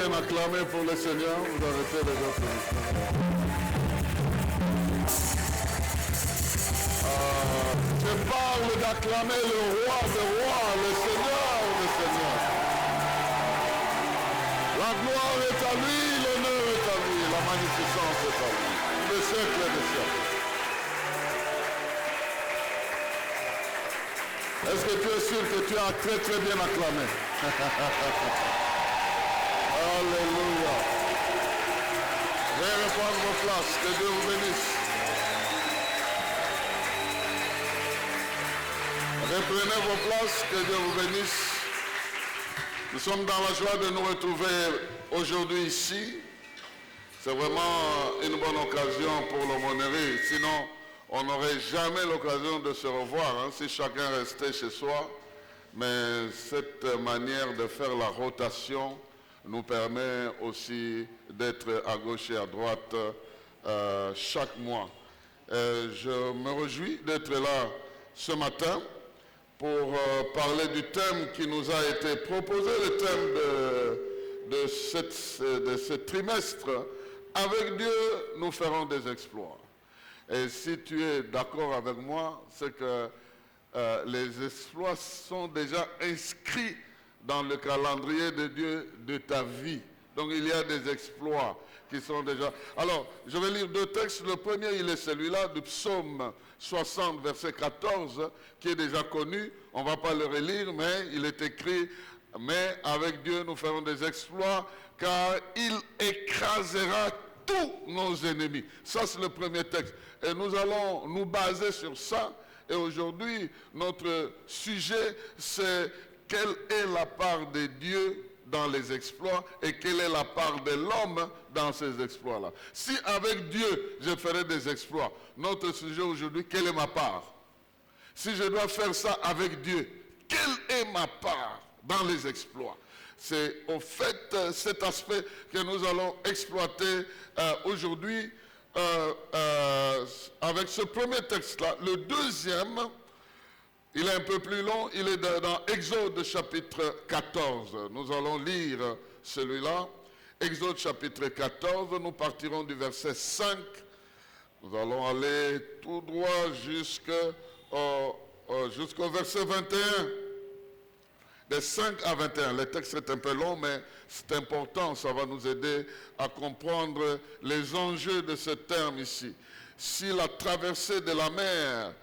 bien acclamer pour le Seigneur. Vous arrêtez les applaudissements. Je parle d'acclamer le roi des rois, le Seigneur des seigneurs. La gloire est à lui, l'honneur est à lui, la magnificence est à lui. Le siècle des siècles. Est-ce que tu es sûr que tu as très très bien acclamé? Alléluia. Veuillez reprendre vos places. Que Dieu vous bénisse. Reprenez vos places. Que Dieu vous bénisse. Nous sommes dans la joie de nous retrouver aujourd'hui ici. C'est vraiment une bonne occasion pour l'aumônerie. Sinon, on n'aurait jamais l'occasion de se revoir si chacun restait chez soi. Mais cette manière de faire la rotation nous permet aussi d'être à gauche et à droite chaque mois. Je me réjouis d'être là ce matin pour parler du thème qui nous a été proposé, le thème de ce trimestre. Avec Dieu, nous ferons des exploits. Et si tu es d'accord avec moi, c'est que les exploits sont déjà inscrits dans le calendrier de Dieu de ta vie. Donc il y a des exploits qui sont déjà... Alors, je vais lire deux textes. Le premier, il est celui-là du psaume 60, verset 14, qui est déjà connu. On ne va pas le relire, mais il est écrit « Mais avec Dieu, nous ferons des exploits, car il écrasera tous nos ennemis. » Ça, c'est le premier texte. Et nous allons nous baser sur ça. Et aujourd'hui, notre sujet, c'est quelle est la part de Dieu dans les exploits et quelle est la part de l'homme dans ces exploits-là. Si avec Dieu, je ferai des exploits, notre sujet aujourd'hui, quelle est ma part? Si je dois faire ça avec Dieu, quelle est ma part dans les exploits? C'est au fait cet aspect que nous allons exploiter aujourd'hui avec ce premier texte-là. Le deuxième, il est un peu plus long, il est dans Exode chapitre 14. Nous allons lire celui-là. Exode chapitre 14, nous partirons du verset 5. Nous allons aller tout droit jusqu'au verset 21. De 5 à 21. Le texte est un peu long, mais c'est important, ça va nous aider à comprendre les enjeux de ce terme ici. Si la traversée de la mer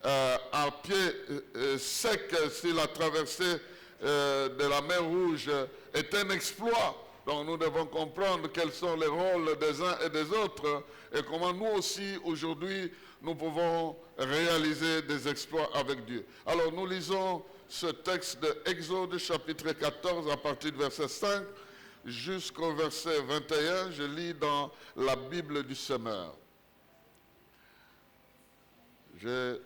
à pied sec, si la traversée de la mer Rouge est un exploit, donc nous devons comprendre quels sont les rôles des uns et des autres et comment nous aussi aujourd'hui nous pouvons réaliser des exploits avec Dieu. Alors nous lisons ce texte de Exode chapitre 14 à partir du verset 5 jusqu'au verset 21. Je lis dans la Bible du Semeur. J'ai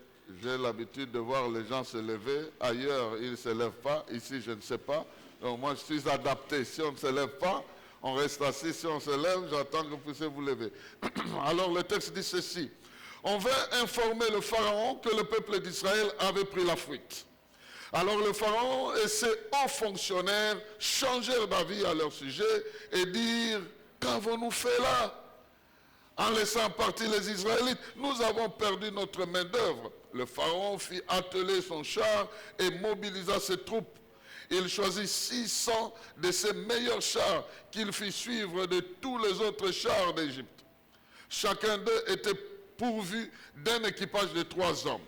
l'habitude de voir les gens se lever. Ailleurs, ils ne se lèvent pas. Ici, je ne sais pas. Donc moi, je suis adapté. Si on ne se lève pas, on reste assis. Si on se lève, j'attends que vous puissiez vous lever. Alors le texte dit ceci. On veut informer le Pharaon que le peuple d'Israël avait pris la fuite. Alors le Pharaon et ses hauts fonctionnaires changèrent d'avis à leur sujet et dirent « Qu'avons-nous fait là ? En laissant partir les Israélites, nous avons perdu notre main-d'œuvre. » Le Pharaon fit atteler son char et mobilisa ses troupes. Il choisit 600 de ses meilleurs chars qu'il fit suivre de tous les autres chars d'Égypte. Chacun d'eux était pourvu d'un équipage de 3 hommes.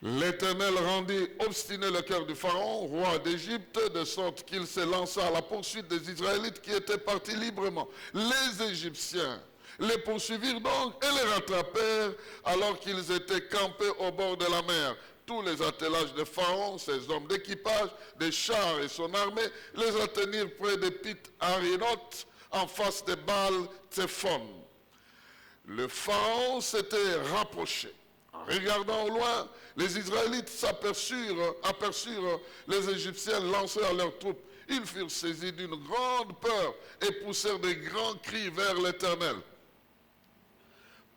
L'Éternel rendit obstiné le cœur du Pharaon, roi d'Égypte, de sorte qu'il se lança à la poursuite des Israélites qui étaient partis librement. Les Égyptiens les poursuivirent donc et les rattrapèrent alors qu'ils étaient campés au bord de la mer. Tous les attelages de Pharaon, ses hommes d'équipage, des chars et son armée, les atteignirent près de Pith-Harinot, en face de Baal-Tzephon. Le Pharaon s'était rapproché. En regardant au loin, les Israélites aperçurent les Égyptiens lancés à leurs troupes. Ils furent saisis d'une grande peur et poussèrent de grands cris vers l'Éternel.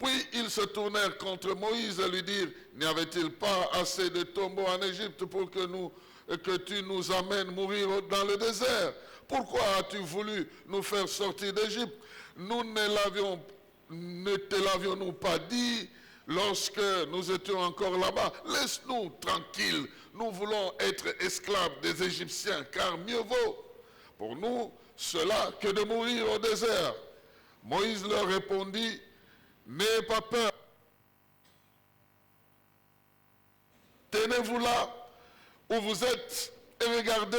Puis ils se tournèrent contre Moïse et lui dirent, n'y avait-il pas assez de tombeaux en Égypte pour que tu nous amènes mourir dans le désert? Pourquoi as-tu voulu nous faire sortir d'Égypte? Nous ne te l'avions-nous pas dit lorsque nous étions encore là-bas? Laisse-nous tranquilles, nous voulons être esclaves des Égyptiens, car mieux vaut pour nous cela que de mourir au désert. Moïse leur répondit, n'ayez pas peur, tenez-vous là où vous êtes et regardez,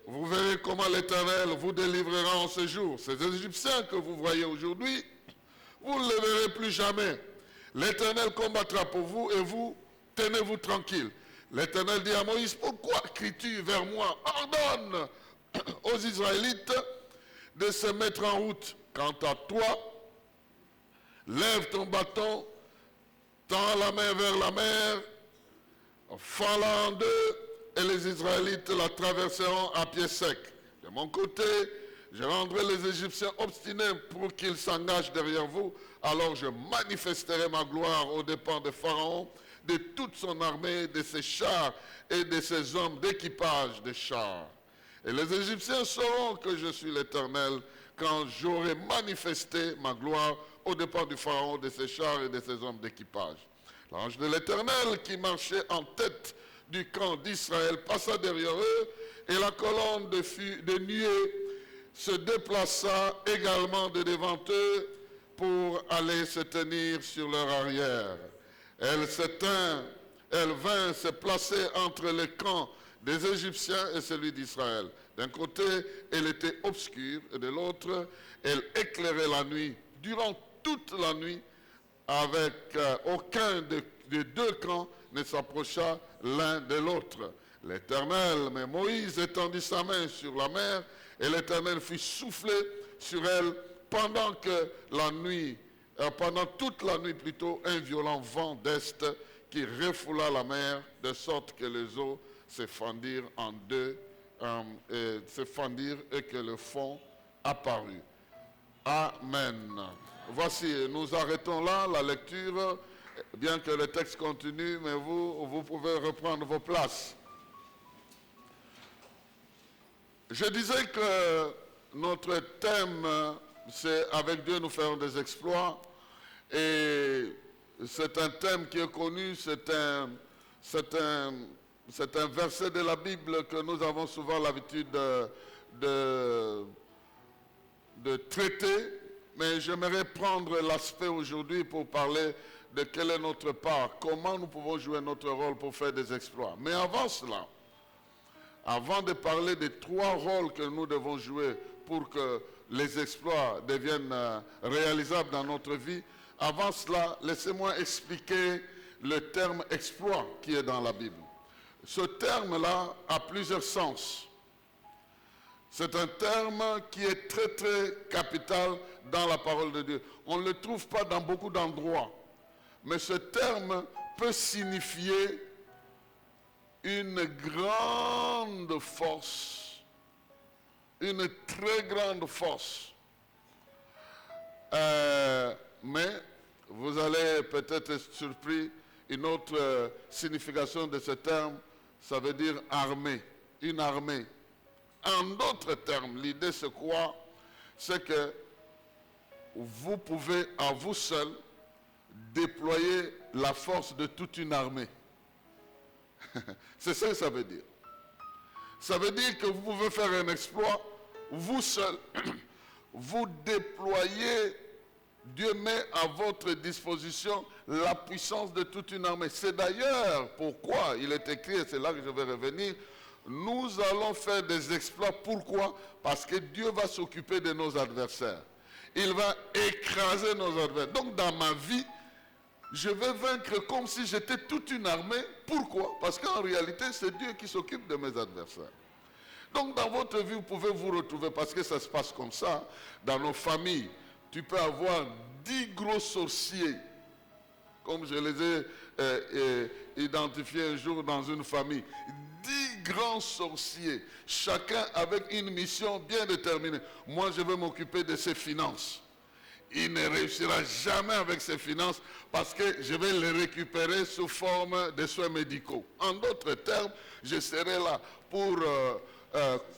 vous verrez comment l'Éternel vous délivrera en ce jour. Ces Égyptiens que vous voyez aujourd'hui, vous ne les verrez plus jamais. L'Éternel combattra pour vous et vous, tenez-vous tranquille. L'Éternel dit à Moïse, pourquoi cries-tu vers moi? Ordonne aux Israélites de se mettre en route. Quant à toi, lève ton bâton, tends la main vers la mer, fends-la en deux, et les Israélites la traverseront à pied sec. De mon côté, je rendrai les Égyptiens obstinés pour qu'ils s'engagent derrière vous. Alors je manifesterai ma gloire aux dépens de Pharaon, de toute son armée, de ses chars et de ses hommes d'équipage de chars. Et les Égyptiens sauront que je suis l'Éternel quand j'aurai manifesté ma gloire aux dépens du Pharaon, de ses chars et de ses hommes d'équipage. L'ange de l'Éternel qui marchait en tête du camp d'Israël passa derrière eux et la colonne de nuée se déplaça également de devant eux pour aller se tenir sur leur arrière. Elle vint se placer entre le camp des Égyptiens et celui d'Israël. D'un côté, elle était obscure et de l'autre, elle éclairait la nuit. Durant toute la nuit, avec aucun des deux camps ne s'approcha l'un de l'autre. L'Éternel, mais Moïse étendit sa main sur la mer, et l'Éternel fit souffler sur elle pendant toute la nuit plutôt, un violent vent d'est qui refoula la mer, de sorte que les eaux se fendirent en deux, et que le fond apparut. Amen. Voici, nous arrêtons là la lecture, bien que le texte continue, mais vous pouvez reprendre vos places. Je disais que notre thème, c'est avec Dieu nous ferons des exploits, et c'est un thème qui est connu, c'est un verset de la Bible que nous avons souvent l'habitude de traiter, mais j'aimerais prendre l'aspect aujourd'hui pour parler de quelle est notre part, comment nous pouvons jouer notre rôle pour faire des exploits. Mais avant cela, avant de parler des trois rôles que nous devons jouer pour que les exploits deviennent réalisables dans notre vie, avant cela, laissez-moi expliquer le terme exploit qui est dans la Bible. Ce terme-là a plusieurs sens. C'est un terme qui est très très capital dans la parole de Dieu. On ne le trouve pas dans beaucoup d'endroits. Mais ce terme peut signifier une grande force, une très grande force. Mais vous allez peut-être être surpris, une autre signification de ce terme, ça veut dire armée, une armée. En d'autres termes, l'idée c'est quoi? C'est que vous pouvez à vous seul déployer la force de toute une armée. C'est ça que ça veut dire. Ça veut dire que vous pouvez faire un exploit, vous seul, vous déployez, Dieu met à votre disposition la puissance de toute une armée. C'est d'ailleurs pourquoi il est écrit, et c'est là que je vais revenir, nous allons faire des exploits. Pourquoi? Parce que Dieu va s'occuper de nos adversaires. Il va écraser nos adversaires. Donc dans ma vie, je vais vaincre comme si j'étais toute une armée. Pourquoi? Parce qu'en réalité, c'est Dieu qui s'occupe de mes adversaires. Donc dans votre vie, vous pouvez vous retrouver, parce que ça se passe comme ça, dans nos familles. Tu peux avoir 10 gros sorciers, comme je les ai identifiés un jour dans une famille. 10 grands sorciers, chacun avec une mission bien déterminée. Moi, je vais m'occuper de ses finances. il ne réussira jamais avec ses finances parce que je vais les récupérer sous forme de soins médicaux. En d'autres termes, je serai là pour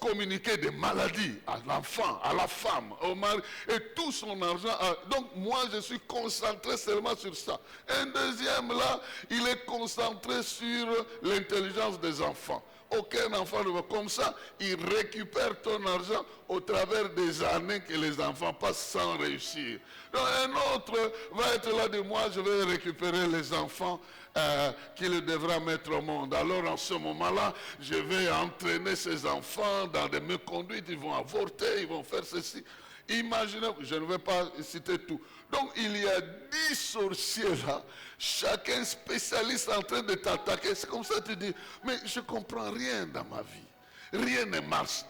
communiquer des maladies à l'enfant, à la femme, au mari, et tout son argent. Donc moi, je suis concentré seulement sur ça. Un deuxième là, il est concentré sur l'intelligence des enfants. Aucun enfant ne va comme ça, il récupère ton argent au travers des années que les enfants passent sans réussir. Donc un autre va être là de moi, je vais récupérer les enfants qu'il devra mettre au monde. Alors en ce moment-là, je vais entraîner ces enfants dans des méconduites, ils vont avorter, ils vont faire ceci. Imaginez, je ne vais pas citer tout. Donc il y a 10 sorciers là, chacun spécialiste en train de t'attaquer. C'est comme ça que tu dis, mais je ne comprends rien dans ma vie. Rien ne marche,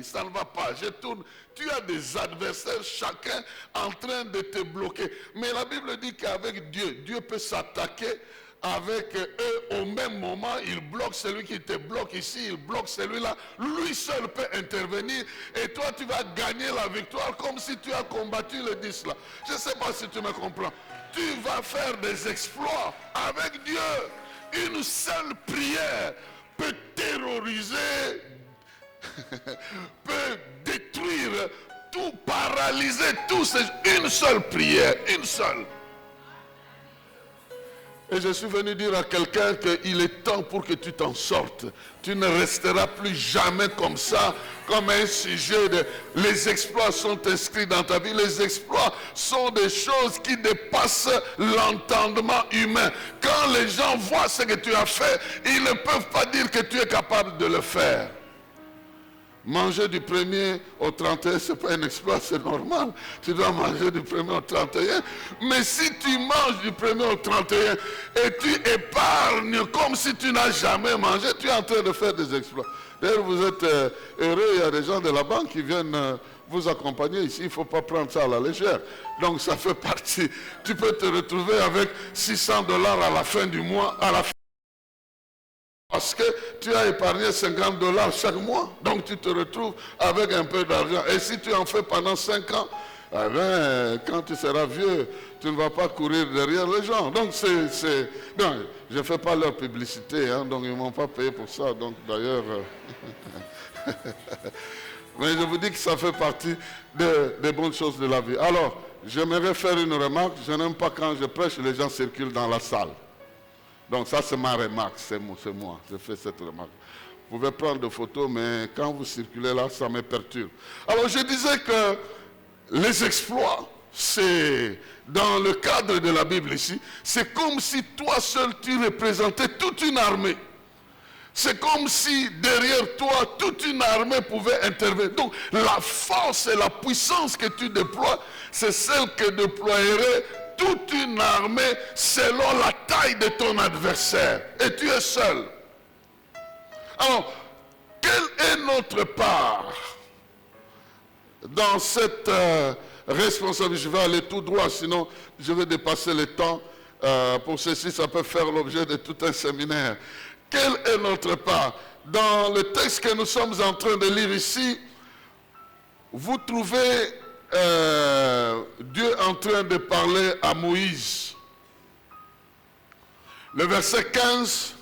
ça ne va pas, je tourne. Tu as des adversaires, chacun en train de te bloquer. Mais la Bible dit qu'avec Dieu, Dieu peut s'attaquer avec eux au même moment. Il bloque celui qui te bloque ici, il bloque celui-là. Lui seul peut intervenir et toi tu vas gagner la victoire comme si tu as combattu le 10 là. Je ne sais pas si tu me comprends. Tu vas faire des exploits avec Dieu. Une seule prière peut terroriser, peut détruire tout, paralyser tout. C'est une seule prière, une seule. Et je suis venu dire à quelqu'un qu'il est temps pour que tu t'en sortes. Tu ne resteras plus jamais comme ça, comme un sujet de... Les exploits sont inscrits dans ta vie. Les exploits sont des choses qui dépassent l'entendement humain. Quand les gens voient ce que tu as fait, ils ne peuvent pas dire que tu es capable de le faire. Manger du 1er au 31, ce n'est pas un exploit, c'est normal. Tu dois manger du 1er au 31. Mais si tu manges du 1er au 31 et tu épargnes comme si tu n'as jamais mangé, tu es en train de faire des exploits. D'ailleurs, vous êtes heureux, il y a des gens de la banque qui viennent vous accompagner ici. Il ne faut pas prendre ça à la légère. Donc ça fait partie. Tu peux te retrouver avec $600 à la fin du mois, à la fin. Parce que tu as épargné $50 chaque mois. Donc tu te retrouves avec un peu d'argent. Et si tu en fais pendant 5 ans, eh bien, quand tu seras vieux, tu ne vas pas courir derrière les gens. Donc non, je ne fais pas leur publicité, hein, donc ils ne m'ont pas payé pour ça. Donc d'ailleurs, mais je vous dis que ça fait partie des bonnes choses de la vie. Alors, j'aimerais faire une remarque. Je n'aime pas quand je prêche, les gens circulent dans la salle. Donc ça c'est ma remarque, c'est moi, je fais cette remarque. Vous pouvez prendre des photos, mais quand vous circulez là, ça me perturbe. Alors je disais que les exploits, c'est dans le cadre de la Bible ici, c'est comme si toi seul tu représentais toute une armée. C'est comme si derrière toi, toute une armée pouvait intervenir. Donc la force et la puissance que tu déploies, c'est celle que déploierait toute une armée selon la taille de ton adversaire. Et tu es seul. Alors, quelle est notre part dans cette responsabilité? Je vais aller tout droit, sinon je vais dépasser le temps. Pour ceci, ça peut faire l'objet de tout un séminaire. Quelle est notre part? Dans le texte que nous sommes en train de lire ici, vous trouvez Dieu en train de parler à Moïse. Le verset 15,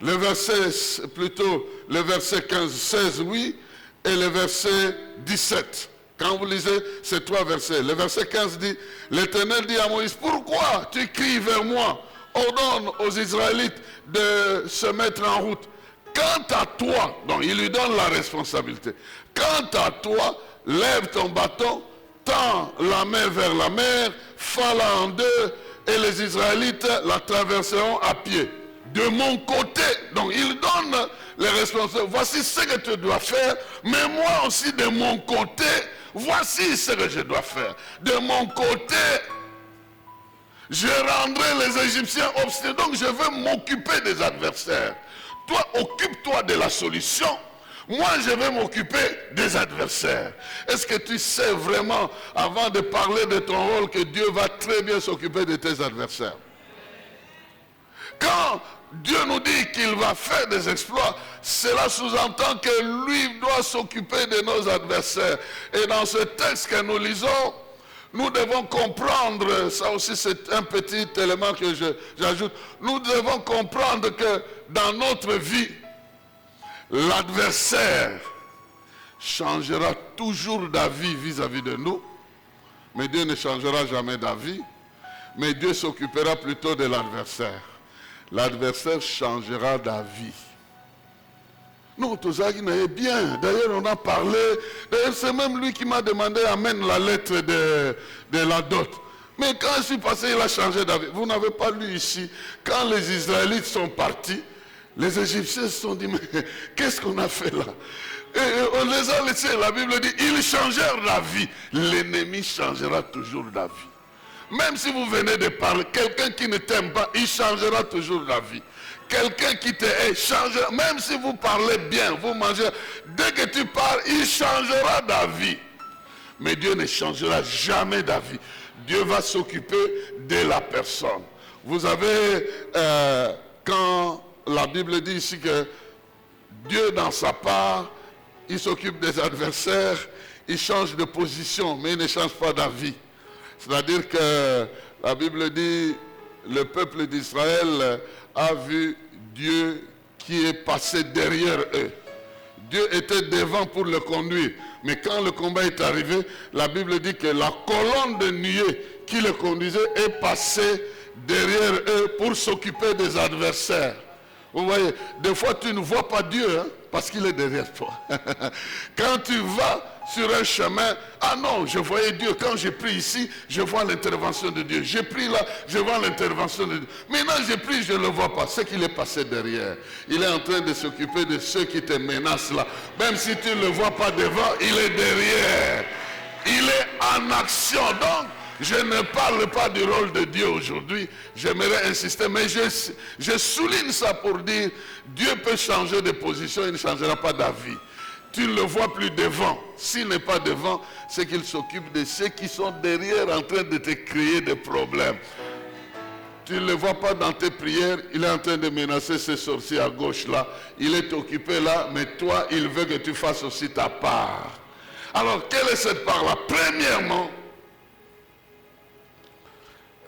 le verset 15, 16, oui, et le verset 17. Quand vous lisez ces 3 versets, le verset 15 dit, l'Éternel dit à Moïse, pourquoi tu cries vers moi? Ordonne aux Israélites de se mettre en route. Quant à toi, donc il lui donne la responsabilité. Quant à toi, lève ton bâton, tends la main vers la mer, fends-la en deux, et les Israélites la traverseront à pied. De mon côté, donc il donne les responsabilités. Voici ce que tu dois faire, mais moi aussi de mon côté, voici ce que je dois faire. De mon côté, je rendrai les Égyptiens obstinés. Donc je veux m'occuper des adversaires. Toi, occupe-toi de la solution. Moi, je vais m'occuper des adversaires. Est-ce que tu sais vraiment, avant de parler de ton rôle, que Dieu va très bien s'occuper de tes adversaires? Quand Dieu nous dit qu'il va faire des exploits, cela sous-entend que lui doit s'occuper de nos adversaires. Et dans ce texte que nous lisons, nous devons comprendre, ça aussi c'est un petit élément que j'ajoute, nous devons comprendre que dans notre vie, l'adversaire changera toujours d'avis vis-à-vis de nous, mais Dieu ne changera jamais d'avis, mais Dieu s'occupera plutôt de l'adversaire. L'adversaire changera d'avis. Non, Tozaki n'est bien. D'ailleurs, on a parlé. D'ailleurs, c'est même lui qui m'a demandé amène la lettre de la dot. Mais quand je suis passé, il a changé d'avis. Vous n'avez pas lu ici. Quand les Israélites sont partis, les Égyptiens se sont dit, mais qu'est-ce qu'on a fait là? Et on les a laissés. La Bible dit, ils changèrent d'avis. L'ennemi changera toujours d'avis. Même si vous venez de parler, quelqu'un qui ne t'aime pas, il changera toujours d'avis. Quelqu'un qui te hait changera, même si vous parlez bien, vous mangez, dès que tu parles, il changera d'avis. Mais Dieu ne changera jamais d'avis. Dieu va s'occuper de la personne. Vous avez, quand la Bible dit ici que Dieu dans sa part, il s'occupe des adversaires, il change de position, mais il ne change pas d'avis. C'est-à-dire que la Bible dit, le peuple d'Israël a vu Dieu qui est passé derrière eux. Dieu était devant pour le conduire. Mais quand le combat est arrivé, la Bible dit que la colonne de nuée qui le conduisait est passée derrière eux pour s'occuper des adversaires. Vous voyez, des fois tu ne vois pas Dieu, hein, parce qu'il est derrière toi. Quand tu vas sur un chemin, ah non, je voyais Dieu. Quand j'ai pris ici, je vois l'intervention de Dieu. J'ai pris là, je vois l'intervention de Dieu. Maintenant j'ai pris, je ne le vois pas. C'est qu'il est passé derrière. Il est en train de s'occuper de ceux qui te menacent là. Même si tu ne le vois pas devant, il est derrière. Il est en action. Donc, je ne parle pas du rôle de Dieu aujourd'hui. J'aimerais insister, mais je souligne ça pour dire, Dieu peut changer de position, il ne changera pas d'avis. Tu ne le vois plus devant. S'il n'est pas devant, c'est qu'il s'occupe de ceux qui sont derrière en train de te créer des problèmes. Tu ne le vois pas dans tes prières, il est en train de menacer ces sorciers à gauche là. Il est occupé là, mais toi, il veut que tu fasses aussi ta part. Alors, quelle est cette part-là? Premièrement,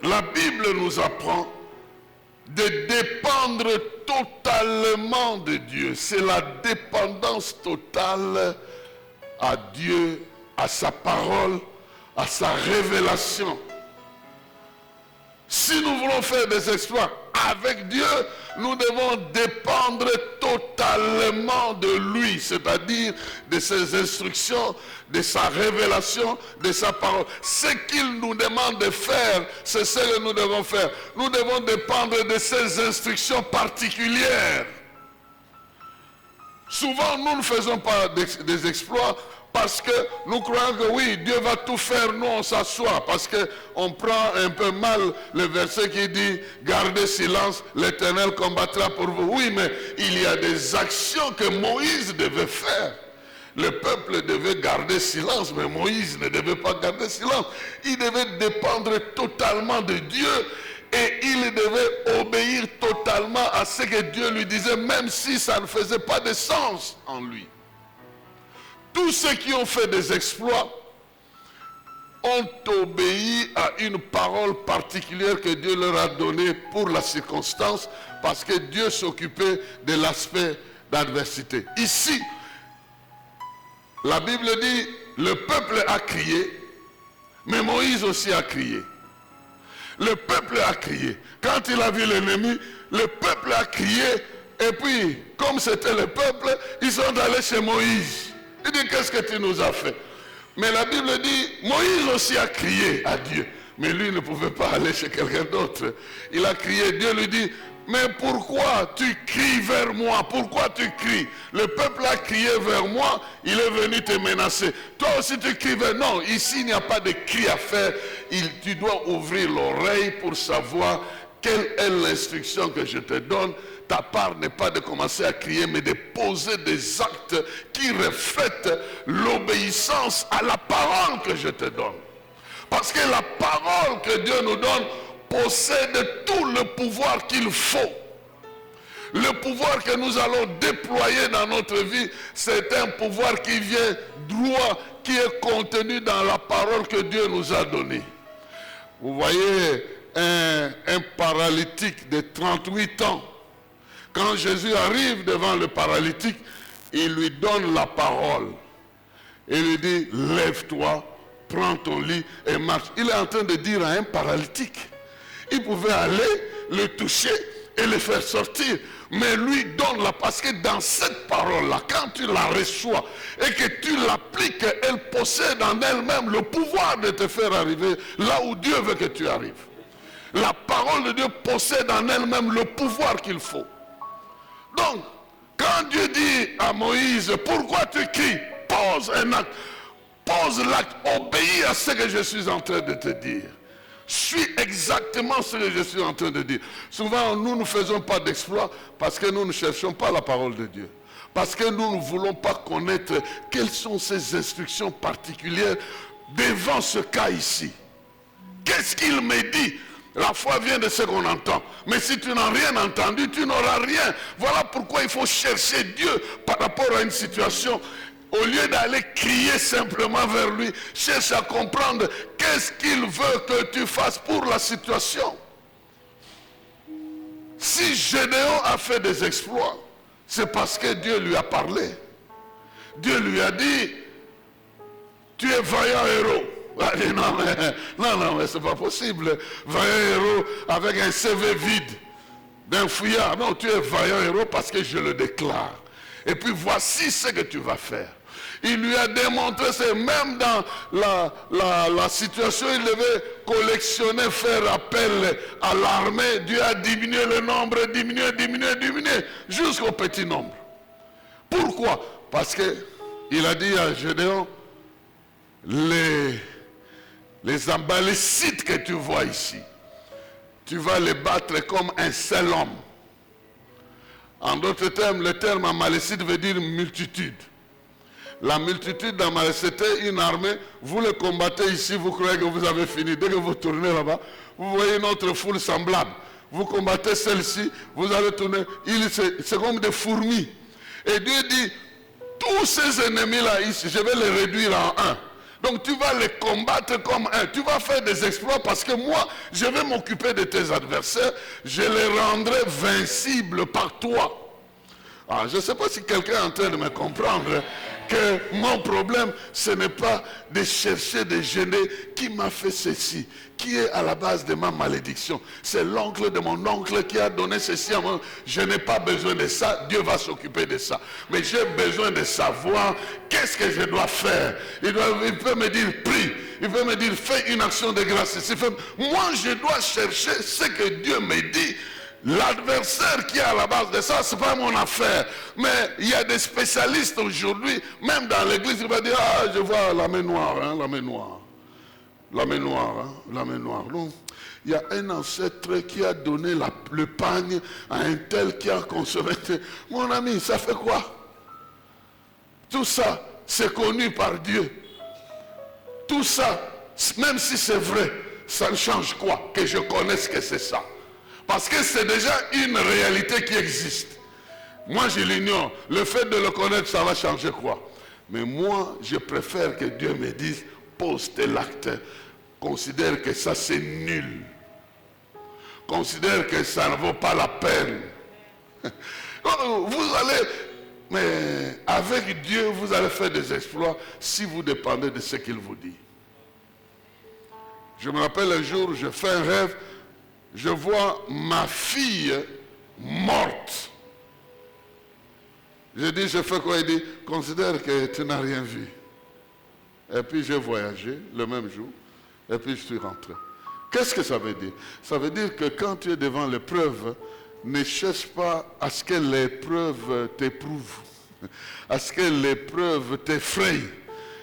la Bible nous apprend de dépendre totalement de Dieu. C'est la dépendance totale à Dieu, à sa parole, à sa révélation. Si nous voulons faire des exploits avec Dieu, nous devons dépendre totalement de lui, c'est-à-dire de ses instructions, de sa révélation, de sa parole. Ce qu'il nous demande de faire, c'est ce que nous devons faire. Nous devons dépendre de ses instructions particulières. Souvent, nous ne faisons pas des exploits parce que nous croyons que oui, Dieu va tout faire, nous on s'assoit. Parce qu'on prend un peu mal le verset qui dit « Gardez silence, l'Éternel combattra pour vous ». Oui, mais il y a des actions que Moïse devait faire. Le peuple devait garder silence, mais Moïse ne devait pas garder silence. Il devait dépendre totalement de Dieu et il devait obéir totalement à ce que Dieu lui disait, même si ça ne faisait pas de sens en lui. Tous ceux qui ont fait des exploits ont obéi à une parole particulière que Dieu leur a donnée pour la circonstance, parce que Dieu s'occupait de l'aspect d'adversité. Ici, la Bible dit, le peuple a crié, mais Moïse aussi a crié. Le peuple a crié. Quand il a vu l'ennemi, le peuple a crié, et puis, comme c'était le peuple, ils sont allés chez Moïse. Il dit, qu'est-ce que tu nous as fait? Mais la Bible dit, Moïse aussi a crié à Dieu. Mais lui ne pouvait pas aller chez quelqu'un d'autre. Il a crié, Dieu lui dit, mais pourquoi tu cries vers moi? Pourquoi tu cries? Le peuple a crié vers moi, il est venu te menacer. Toi aussi tu cries vers... Non, ici il n'y a pas de cri à faire. Tu dois ouvrir l'oreille pour savoir quelle est l'instruction que je te donne. Ta part n'est pas de commencer à crier, mais de poser des actes qui reflètent l'obéissance à la parole que je te donne. Parce que la parole que Dieu nous donne possède tout le pouvoir qu'il faut. Le pouvoir que nous allons déployer dans notre vie, c'est un pouvoir qui vient droit, qui est contenu dans la parole que Dieu nous a donnée. Vous voyez un paralytique de 38 ans. Quand Jésus arrive devant le paralytique, il lui donne la parole. Il lui dit, lève-toi, prends ton lit et marche. Il est en train de dire à un paralytique. Il pouvait aller, le toucher et le faire sortir. Mais lui donne la, parce que dans cette parole-là, quand tu la reçois et que tu l'appliques, elle possède en elle-même le pouvoir de te faire arriver là où Dieu veut que tu arrives. La parole de Dieu possède en elle-même le pouvoir qu'il faut. Donc, quand Dieu dit à Moïse, pourquoi tu cries? Pose un acte, pose l'acte, obéis à ce que je suis en train de te dire. Suis exactement ce que je suis en train de dire. Souvent, nous ne faisons pas d'exploit parce que nous ne cherchons pas la parole de Dieu. Parce que nous ne voulons pas connaître quelles sont ces instructions particulières devant ce cas ici. Qu'est-ce qu'il me dit? La foi vient de ce qu'on entend. Mais si tu n'as rien entendu, tu n'auras rien. Voilà pourquoi il faut chercher Dieu par rapport à une situation. Au lieu d'aller crier simplement vers lui, cherche à comprendre qu'est-ce qu'il veut que tu fasses pour la situation. Si Gédéon a fait des exploits, c'est parce que Dieu lui a parlé. Dieu lui a dit, tu es vaillant héros. Il dit, non, mais c'est pas possible. Vaillant héros avec un CV vide d'un fouillard. Non, tu es vaillant héros parce que je le déclare. Et puis voici ce que tu vas faire. Il lui a démontré, c'est même dans la situation, il devait collectionner, faire appel à l'armée. Dieu a diminué le nombre, diminué, jusqu'au petit nombre. Pourquoi? Parce qu'il a dit à Gédéon, les Amalécites que tu vois ici, tu vas les battre comme un seul homme. En d'autres termes, le terme Amalécite veut dire multitude. La multitude d'Amalécites, c'était une armée. Vous le combattez ici, vous croyez que vous avez fini. Dès que vous tournez là-bas, vous voyez une autre foule semblable. Vous combattez celle-ci, vous allez tourner. C'est comme des fourmis. Et Dieu dit, tous ces ennemis-là ici, je vais les réduire en un. Donc tu vas les combattre comme un. Tu vas faire des exploits parce que moi, je vais m'occuper de tes adversaires. Je les rendrai vincibles par toi. Alors, je ne sais pas si quelqu'un est en train de me comprendre que mon problème, ce n'est pas de chercher de gêner qui m'a fait ceci, qui est à la base de ma malédiction. C'est l'oncle de mon oncle qui a donné ceci à moi. Je n'ai pas besoin de ça, Dieu va s'occuper de ça. Mais j'ai besoin de savoir qu'est-ce que je dois faire. Il peut me dire prie, il peut me dire fais une action de grâce. Moi, je dois chercher ce que Dieu me dit. L'adversaire qui est à la base de ça, ce n'est pas mon affaire. Mais il y a des spécialistes aujourd'hui, même dans l'église, qui vont dire, ah, je vois la main noire, hein, la main noire. La main noire, hein, la main noire. Non. Il y a un ancêtre qui a donné le pagne à un tel qui a consommé. Mon ami, ça fait quoi? Tout ça, c'est connu par Dieu. Tout ça, même si c'est vrai, ça ne change quoi? Que je connaisse que c'est ça. Parce que c'est déjà une réalité qui existe. Moi, je l'ignore. Le fait de le connaître, ça va changer quoi? Mais moi, je préfère que Dieu me dise, pose tel acte. Considère que ça, c'est nul. Considère que ça ne vaut pas la peine. Vous allez, mais avec Dieu, vous allez faire des exploits si vous dépendez de ce qu'il vous dit. Je me rappelle un jour, je fais un rêve. Je vois ma fille morte. Je dis, je fais quoi? Il dit, considère que tu n'as rien vu. Et puis j'ai voyagé le même jour. Et puis je suis rentré. Qu'est-ce que ça veut dire? Ça veut dire que quand tu es devant l'épreuve, ne cherche pas à ce que l'épreuve t'éprouve, à ce que l'épreuve t'effraie.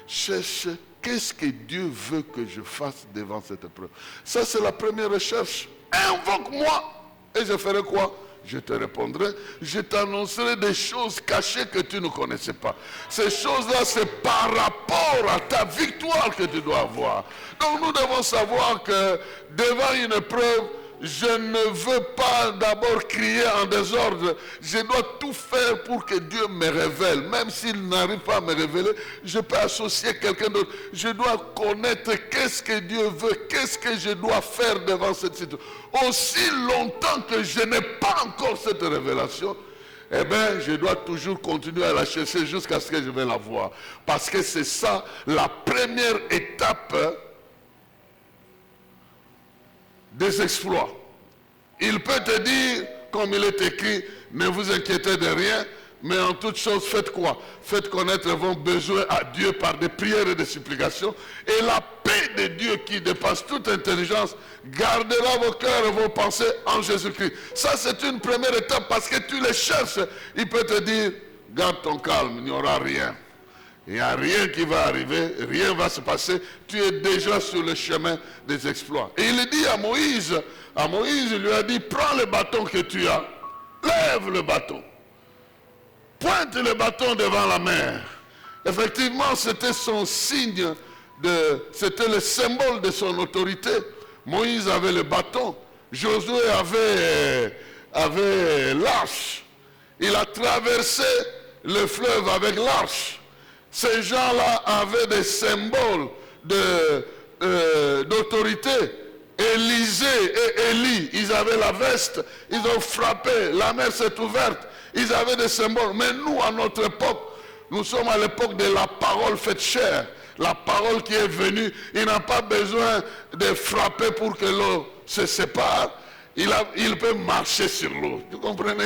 Cherche qu'est-ce que Dieu veut que je fasse devant cette épreuve. Ça, c'est la première recherche. Invoque-moi et je ferai quoi? Je te répondrai, je t'annoncerai des choses cachées que tu ne connaissais pas. Ces choses-là, c'est par rapport à ta victoire que tu dois avoir. Donc nous devons savoir que devant une épreuve, je ne veux pas d'abord crier en désordre. Je dois tout faire pour que Dieu me révèle. Même s'il n'arrive pas à me révéler, je peux associer quelqu'un d'autre. Je dois connaître qu'est-ce que Dieu veut, qu'est-ce que je dois faire devant cette situation. Aussi longtemps que je n'ai pas encore cette révélation, eh bien, je dois toujours continuer à la chercher jusqu'à ce que je vais la voir. Parce que c'est ça la première étape des exploits. Il peut te dire, comme il est écrit, ne vous inquiétez de rien, mais en toute chose, faites quoi? Faites connaître vos besoins à Dieu par des prières et des supplications, et la paix de Dieu qui dépasse toute intelligence gardera vos cœurs et vos pensées en Jésus-Christ. Ça, c'est une première étape parce que tu les cherches. Il peut te dire, garde ton calme, il n'y aura rien. Il n'y a rien qui va arriver, rien va se passer. Tu es déjà sur le chemin des exploits. Et il dit à Moïse, il lui a dit, prends le bâton que tu as, lève le bâton, pointe le bâton devant la mer. Effectivement, c'était son signe, c'était le symbole de son autorité. Moïse avait le bâton, Josué avait l'arche. Il a traversé le fleuve avec l'arche. Ces gens-là avaient des symboles d'autorité. Élisée et Élie, ils avaient la veste, ils ont frappé, la mer s'est ouverte, ils avaient des symboles. Mais nous, à notre époque, nous sommes à l'époque de la parole faite chair. La parole qui est venue, il n'a pas besoin de frapper pour que l'eau se sépare. Il peut marcher sur l'eau. Vous comprenez?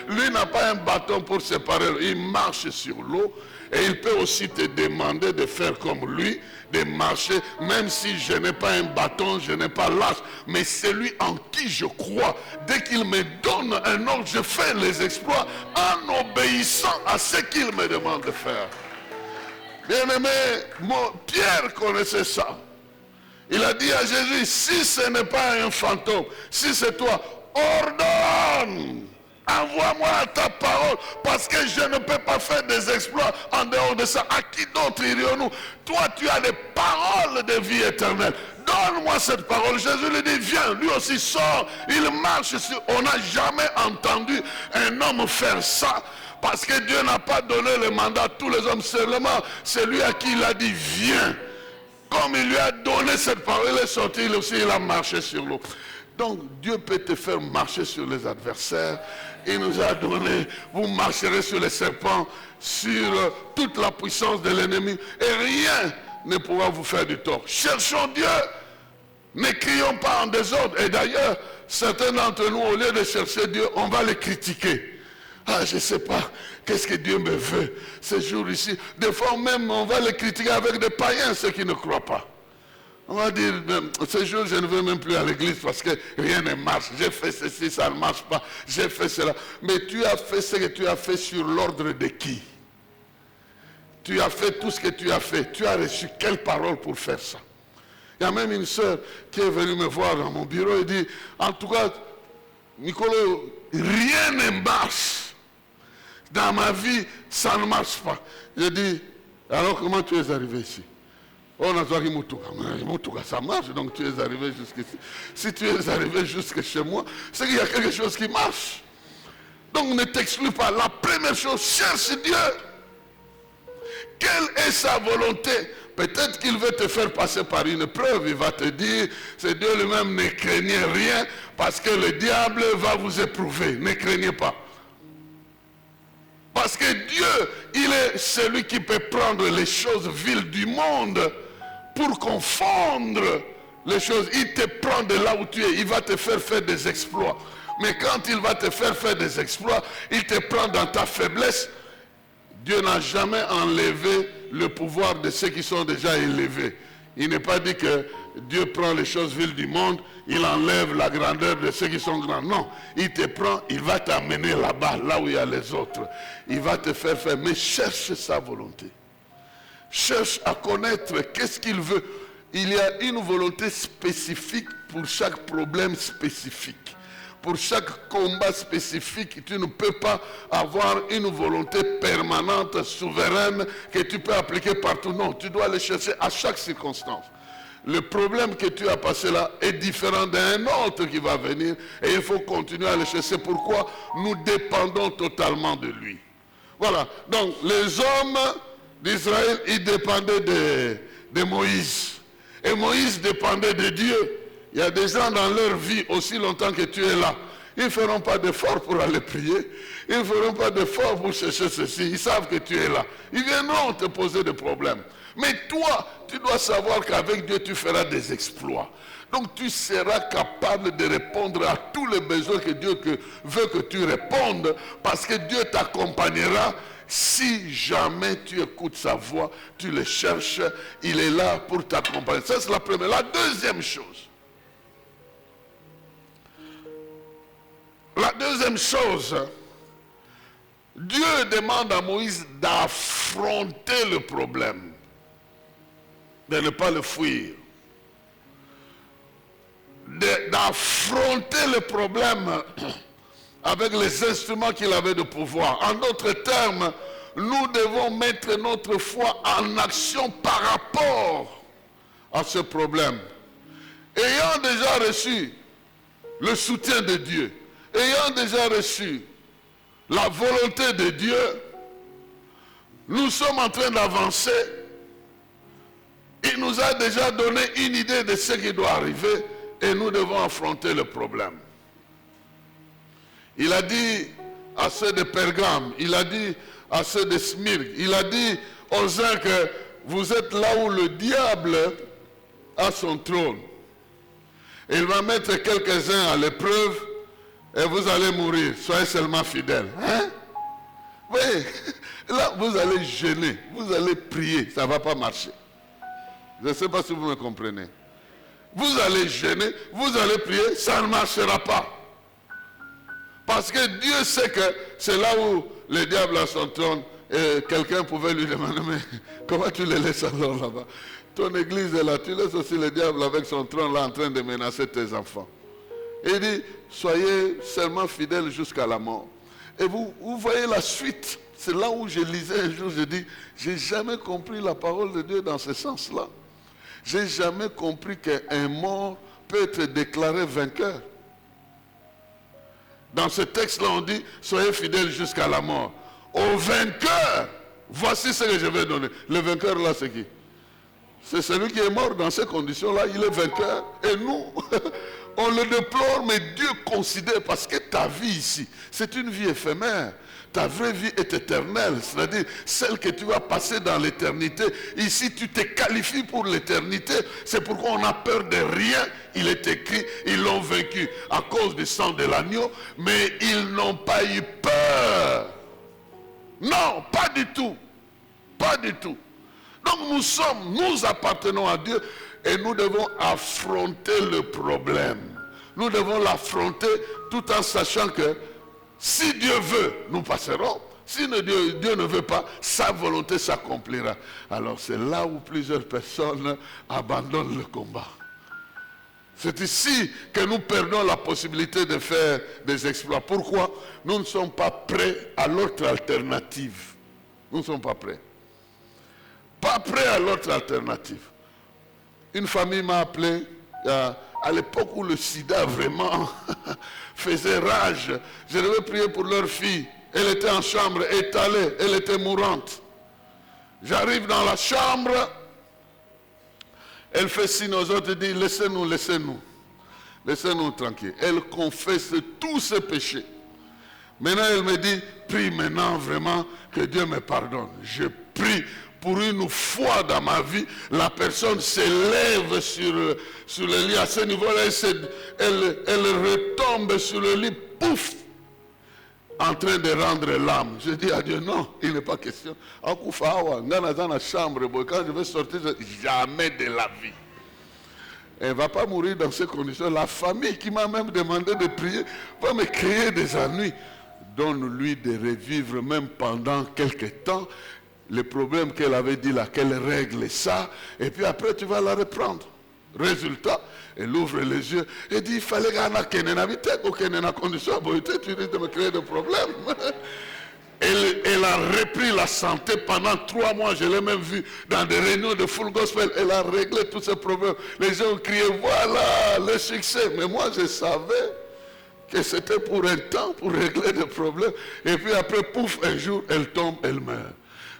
Lui n'a pas un bâton pour séparer l'eau. Il marche sur l'eau. Et il peut aussi te demander de faire comme lui, de marcher, même si je n'ai pas un bâton, je n'ai pas l'arche, mais c'est lui en qui je crois. Dès qu'il me donne un ordre, je fais les exploits en obéissant à ce qu'il me demande de faire. Bien-aimé, Pierre connaissait ça. Il a dit à Jésus, si ce n'est pas un fantôme, si c'est toi, ordonne. Envoie-moi ta parole, parce que je ne peux pas faire des exploits en dehors de ça. À qui d'autre irions-nous? Toi, tu as des paroles de vie éternelle. Donne-moi cette parole. Jésus lui dit, viens. Lui aussi sort. Il marche sur... On n'a jamais entendu un homme faire ça, parce que Dieu n'a pas donné le mandat à tous les hommes. Seulement, celui à qui il a dit, viens. Comme il lui a donné cette parole, il est sorti, il aussi, il a marché sur l'eau. Donc, Dieu peut te faire marcher sur les adversaires. Il nous a donné, vous marcherez sur les serpents, sur toute la puissance de l'ennemi, et rien ne pourra vous faire du tort. Cherchons Dieu, ne crions pas en désordre. Et d'ailleurs, certains d'entre nous, au lieu de chercher Dieu, on va les critiquer. Ah, je ne sais pas, qu'est-ce que Dieu me veut ce jour ici. Des fois même, on va les critiquer avec des païens, ceux qui ne croient pas. On va dire, ce jour, je ne veux même plus à l'église parce que rien ne marche. J'ai fait ceci, ça ne marche pas. J'ai fait cela. Mais tu as fait ce que tu as fait sur l'ordre de qui? Tu as fait tout ce que tu as fait. Tu as reçu quelle parole pour faire ça? Il y a même une sœur qui est venue me voir dans mon bureau et dit, en tout cas, Nicolas, rien ne marche. Dans ma vie, ça ne marche pas. J'ai dit, alors comment tu es arrivé ici? On a dit, Moutoura, ça marche, donc tu es arrivé jusqu'ici. Si tu es arrivé jusque chez moi, c'est qu'il y a quelque chose qui marche. Donc ne t'exclus pas. La première chose, cherche Dieu. Quelle est sa volonté? Peut-être qu'il veut te faire passer par une preuve. Il va te dire, c'est Dieu lui-même, ne craignez rien, parce que le diable va vous éprouver. Ne craignez pas. Parce que Dieu, il est celui qui peut prendre les choses viles du monde pour confondre les choses. Il te prend de là où tu es, il va te faire des exploits. Mais quand il va te faire des exploits, il te prend dans ta faiblesse. Dieu n'a jamais enlevé le pouvoir de ceux qui sont déjà élevés. Il n'est pas dit que Dieu prend les choses viles du monde, il enlève la grandeur de ceux qui sont grands. Non, il te prend, il va t'amener là-bas, là où il y a les autres. Il va te faire, mais cherche sa volonté. Cherche à connaître qu'est-ce qu'il veut. Il y a une volonté spécifique pour chaque problème spécifique. Pour chaque combat spécifique, tu ne peux pas avoir une volonté permanente, souveraine, que tu peux appliquer partout. Non, tu dois aller chercher à chaque circonstance. le problème que tu as passé là est différent d'un autre qui va venir et il faut continuer à le chercher. C'est pourquoi nous dépendons totalement de lui. Voilà, donc les hommes d'Israël, ils dépendaient de Moïse. Et Moïse dépendait de Dieu. Il y a des gens dans leur vie, aussi longtemps que tu es là, ils ne feront pas d'efforts pour aller prier. Ils ne feront pas d'efforts pour chercher ceci. Ils savent que tu es là. Ils viendront te poser des problèmes. Mais toi, tu dois savoir qu'avec Dieu, tu feras des exploits. Donc tu seras capable de répondre à tous les besoins que Dieu veut que tu répondes, parce que Dieu t'accompagnera. Si jamais tu écoutes sa voix, tu le cherches, il est là pour t'accompagner. Ça, c'est la première. La deuxième chose. La deuxième chose, Dieu demande à Moïse d'affronter le problème, de ne pas le fuir. D'affronter le problème avec les instruments qu'il avait de pouvoir. En d'autres termes, nous devons mettre notre foi en action par rapport à ce problème. Ayant déjà reçu le soutien de Dieu, ayant déjà reçu la volonté de Dieu, nous sommes en train d'avancer. Il nous a déjà donné une idée de ce qui doit arriver et nous devons affronter le problème. Il a dit à ceux de Pergame, il a dit à ceux de Smyrne, il a dit aux uns que vous êtes là où le diable a son trône. Il va mettre quelques-uns à l'épreuve et vous allez mourir. Soyez seulement fidèles. Hein? Oui, là vous allez jeûner, vous allez prier, ça ne va pas marcher. Je ne sais pas si vous me comprenez. Vous allez jeûner, vous allez prier, ça ne marchera pas. Parce que Dieu sait que c'est là où le diable a son trône. Et quelqu'un pouvait lui demander, mais comment tu les laisses alors là-bas? Ton église est là, tu laisses aussi le diable avec son trône là en train de menacer tes enfants. Et il dit, soyez seulement fidèles jusqu'à la mort. Et vous voyez la suite. C'est là où je lisais un jour, je dis, j'ai jamais compris la parole de Dieu dans ce sens-là. J'ai jamais compris qu'un mort peut être déclaré vainqueur. Dans ce texte-là, on dit, soyez fidèles jusqu'à la mort. Au vainqueur, voici ce que je vais donner. Le vainqueur là, c'est qui? C'est celui qui est mort dans ces conditions-là, il est vainqueur. Et nous, on le déplore, mais Dieu considère, parce que ta vie ici, c'est une vie éphémère. Ta vraie vie est éternelle, c'est-à-dire celle que tu vas passer dans l'éternité. Ici, tu te qualifies pour l'éternité. C'est pourquoi on a peur de rien. Il est écrit, ils l'ont vaincu à cause du sang de l'agneau, mais ils n'ont pas eu peur. Non, pas du tout. Pas du tout. Donc nous appartenons à Dieu et nous devons affronter le problème. Nous devons l'affronter tout en sachant que si Dieu veut, nous passerons. Si Dieu ne veut pas, sa volonté s'accomplira. Alors c'est là où plusieurs personnes abandonnent le combat. C'est ici que nous perdons la possibilité de faire des exploits. Pourquoi? Nous ne sommes pas prêts à l'autre alternative. Nous ne sommes pas prêts. Pas prêts à l'autre alternative. Une famille m'a appelé à l'époque où le sida vraiment faisait rage. Je devais prier pour leur fille. Elle était en chambre, étalée, elle était mourante. J'arrive dans la chambre, elle fait signe aux autres et dit, laissez-nous, laissez-nous. Laissez-nous tranquille. Elle confesse tous ses péchés. Maintenant, elle me dit, prie maintenant vraiment que Dieu me pardonne. Je prie. Pour une fois dans ma vie, la personne s'élève sur le lit. À ce niveau-là, elle retombe sur le lit, pouf, en train de rendre l'âme. Je dis à Dieu, non, il n'est pas question. Dans la chambre, quand je vais sortir, jamais de la vie. Elle ne va pas mourir dans ces conditions. La famille qui m'a même demandé de prier va me créer des ennuis. Donne-lui de revivre même pendant quelques temps le problème qu'elle avait dit là, qu'elle règle ça, et puis après tu vas la reprendre. Résultat, elle ouvre les yeux et dit, il fallait qu'elle condition, tu risques de me créer des problèmes. Elle Elle a repris la santé pendant 3 mois. Je l'ai même vu dans des réunions de full gospel. Elle a réglé tous ces problèmes. Les gens ont crié, voilà le succès. Mais moi, je savais que c'était pour un temps, pour régler des problèmes. Et puis après, pouf, un jour, elle tombe, elle meurt.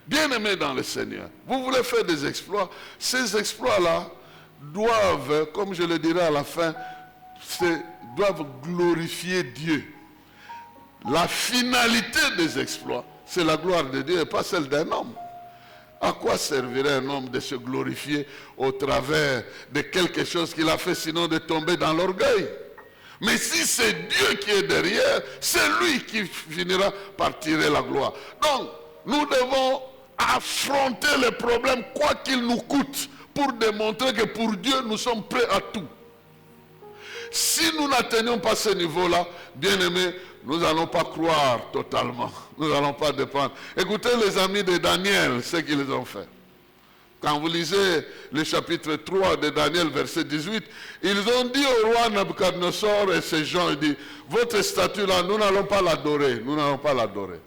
Bien-aimés dans le Seigneur, vous voulez faire des exploits. Ces exploits-là doivent, comme je le dirai à la fin, doivent glorifier Dieu. La finalité des exploits, c'est la gloire de Dieu et pas celle d'un homme. À quoi servirait un homme de se glorifier au travers de quelque chose qu'il a fait, sinon de tomber dans l'orgueil? Mais si c'est Dieu qui est derrière, c'est lui qui finira par tirer la gloire. Donc, nous devons affronter les problèmes, quoi qu'il nous coûte, pour démontrer que pour Dieu, nous sommes prêts à tout. Si nous n'atteignons pas ce niveau-là, bien-aimés, nous n'allons pas croire totalement. Nous n'allons pas dépendre. Écoutez les amis de Daniel, ce qu'ils ont fait. Quand vous lisez le chapitre 3 de Daniel, verset 18, ils ont dit au roi Nabucodonosor et ses gens, ils disent, votre statue là, nous n'allons pas l'adorer. Nous n'allons pas l'adorer.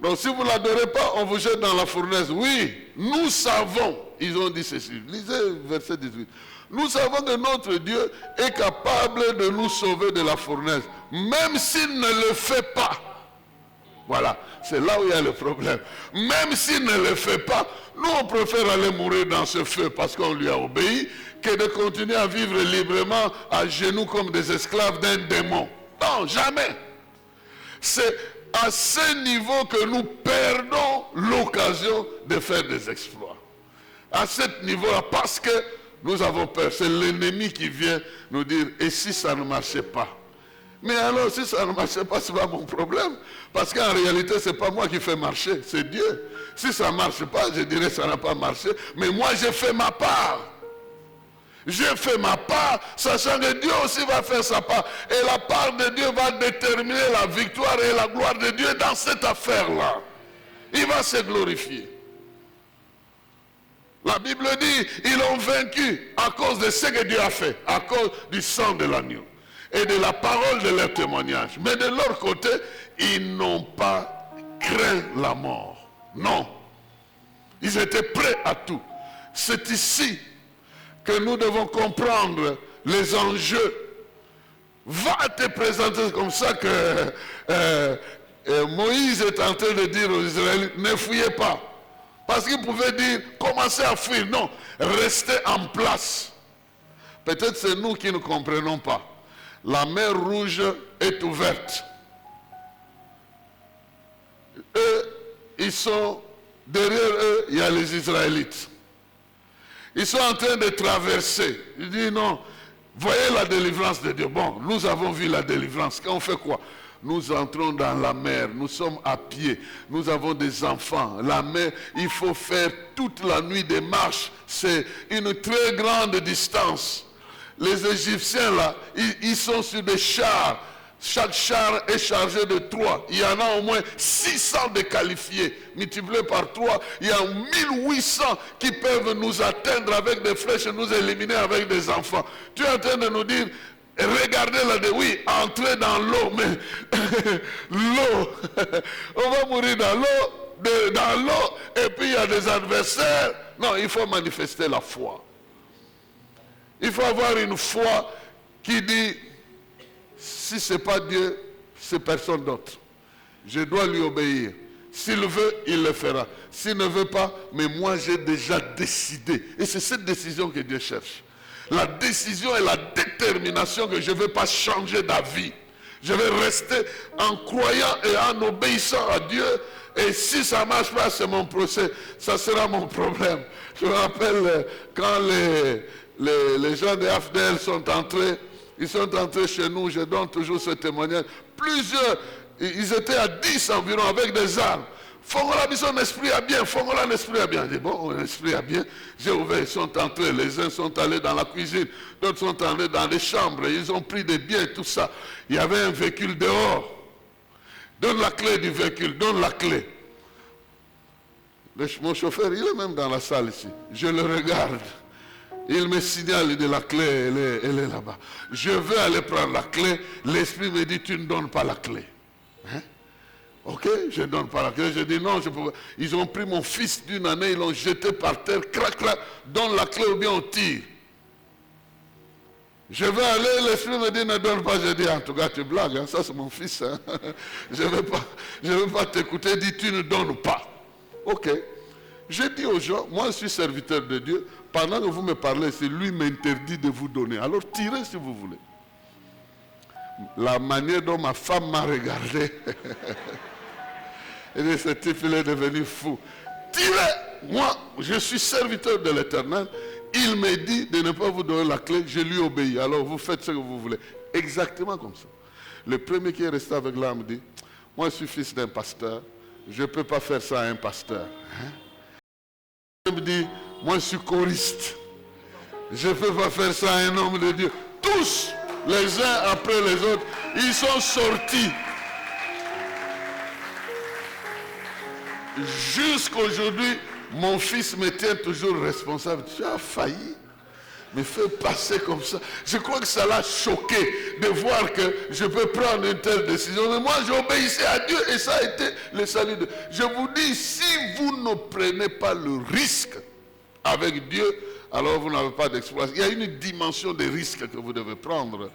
Donc si vous ne l'adorez pas, on vous jette dans la fournaise. Oui, nous savons, ils ont dit ceci. Lisez verset 18. Nous savons que notre Dieu est capable de nous sauver de la fournaise, même s'il ne le fait pas. Voilà, c'est là où il y a le problème. Même s'il ne le fait pas, nous on préfère aller mourir dans ce feu parce qu'on lui a obéi, que de continuer à vivre librement à genoux comme des esclaves d'un démon. Non, jamais. C'est à ce niveau que nous perdons l'occasion de faire des exploits. À ce niveau-là, parce que nous avons peur. C'est l'ennemi qui vient nous dire, et si ça ne marchait pas? Mais alors, si ça ne marchait pas, ce n'est pas mon problème. Parce qu'en réalité, ce n'est pas moi qui fais marcher, c'est Dieu. Si ça ne marche pas, je dirais que ça n'a pas marché. Mais moi, j'ai fait ma part. J'ai fait ma part, sachant que Dieu aussi va faire sa part. Et la part de Dieu va déterminer la victoire et la gloire de Dieu dans cette affaire-là. Il va se glorifier. La Bible dit, ils ont vaincu à cause de ce que Dieu a fait, à cause du sang de l'agneau et de la parole de leur témoignage. Mais de leur côté, ils n'ont pas craint la mort. Non. Ils étaient prêts à tout. C'est ici que nous devons comprendre les enjeux. Va te présenter comme ça que Moïse est en train de dire aux Israélites, ne fuyez pas. Parce qu'il pouvait dire, commencez à fuir. Non, restez en place. Peut-être c'est nous qui ne comprenons pas. La mer Rouge est ouverte. Eux, ils sont, derrière eux, il y a les Israélites. Ils sont en train de traverser. Ils disent non, voyez la délivrance de Dieu. Bon, nous avons vu la délivrance. On fait quoi? Nous entrons dans la mer, nous sommes à pied, nous avons des enfants. La mer, il faut faire toute la nuit des marches. C'est une très grande distance. Les Égyptiens là, ils sont sur des chars. Chaque char est chargé de 3. Il y en a au moins 600 de qualifiés. Multiplié par 3, il y a 1800 qui peuvent nous atteindre avec des flèches et nous éliminer avec des enfants. Tu es en train de nous dire, regardez là, oui, entrez dans l'eau, mais l'eau, on va mourir dans l'eau, et puis il y a des adversaires. Non, il faut manifester la foi. Il faut avoir une foi qui dit, si ce n'est pas Dieu, c'est personne d'autre. Je dois lui obéir. S'il veut, il le fera. S'il ne veut pas, mais moi j'ai déjà décidé. Et c'est cette décision que Dieu cherche. La décision et la détermination que je ne vais pas changer d'avis. Je vais rester en croyant et en obéissant à Dieu. Et si ça ne marche pas, c'est mon procès. Ça sera mon problème. Je me rappelle quand les gens de AFDL sont entrés. Ils sont entrés chez nous, je donne toujours ce témoignage. Plusieurs, ils étaient à 10 environ avec des armes. Fongola, son esprit a bien. Fongola, l'esprit a bien. Je dis, bon, l'esprit a bien. J'ai ouvert, ils sont entrés. Les uns sont allés dans la cuisine. D'autres sont allés dans les chambres. Ils ont pris des biens, tout ça. Il y avait un véhicule dehors. Donne la clé du véhicule, donne la clé. Mon chauffeur, il est même dans la salle ici. Je le regarde. Il me signale, il dit la clé, elle est là-bas. Je veux aller prendre la clé. L'esprit me dit, tu ne donnes pas la clé. Hein? Ok. Ok, je donne pas la clé. Je dis non, je peux pas. Ils ont pris mon fils d'une année, ils l'ont jeté par terre, crac, crac, donne la clé ou bien on tire. Je vais aller, l'esprit me dit ne donne pas. Je dis en tout cas tu blagues, hein, ça c'est mon fils. Hein. Je ne veux pas t'écouter, dis tu ne donnes pas. Ok. Je dis aux gens, moi je suis serviteur de Dieu, pendant que vous me parlez, c'est lui m'interdit de vous donner. Alors tirez si vous voulez. La manière dont ma femme m'a regardé, et dit, ce type il est devenu fou. Tirez, moi je suis serviteur de l'Éternel, il me dit de ne pas vous donner la clé, je lui obéis, alors vous faites ce que vous voulez. Exactement comme ça. Le premier qui est resté avec l'âme dit, moi je suis fils d'un pasteur, je ne peux pas faire ça à un pasteur. Hein? Il me dit, moi je suis choriste, je ne peux pas faire ça à un homme de Dieu. Tous, les uns après les autres, ils sont sortis. Jusqu'aujourd'hui, mon fils me tient toujours responsable. Tu as failli me faire passer comme ça. Je crois que ça l'a choqué de voir que je peux prendre une telle décision. Mais moi, j'obéissais à Dieu et ça a été le salut de Dieu. Je vous dis, si vous ne prenez pas le risque avec Dieu, alors vous n'avez pas d'exploit. Il y a une dimension de risque que vous devez prendre.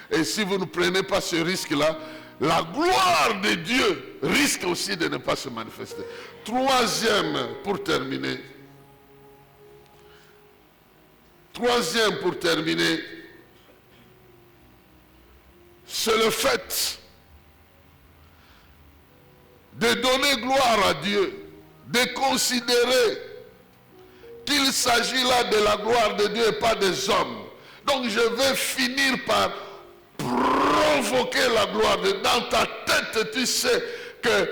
Et si vous ne prenez pas ce risque-là, la gloire de Dieu risque aussi de ne pas se manifester. Troisième, pour terminer, c'est le fait de donner gloire à Dieu, de considérer qu'il s'agit là de la gloire de Dieu et pas des hommes. Donc je vais finir par provoquer la gloire de Dieu. Dans ta tête, tu sais que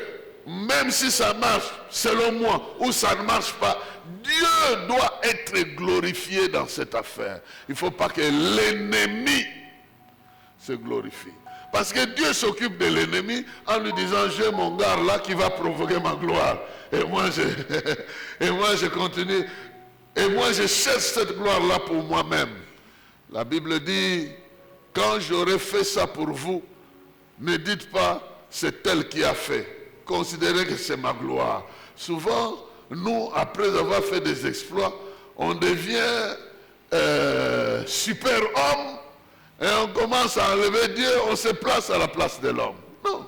même si ça marche selon moi ou ça ne marche pas, Dieu doit être glorifié dans cette affaire. Il ne faut pas que l'ennemi se glorifie. Parce que Dieu s'occupe de l'ennemi en lui disant, j'ai mon gars là qui va provoquer ma gloire. Et moi je continue. Et moi je cherche cette gloire là pour moi-même. La Bible dit, quand j'aurai fait ça pour vous, ne dites pas, c'est elle qui a fait. Considérez que c'est ma gloire. Souvent, nous, après avoir fait des exploits, on devient super homme et on commence à enlever Dieu, on se place à la place de l'homme. Non.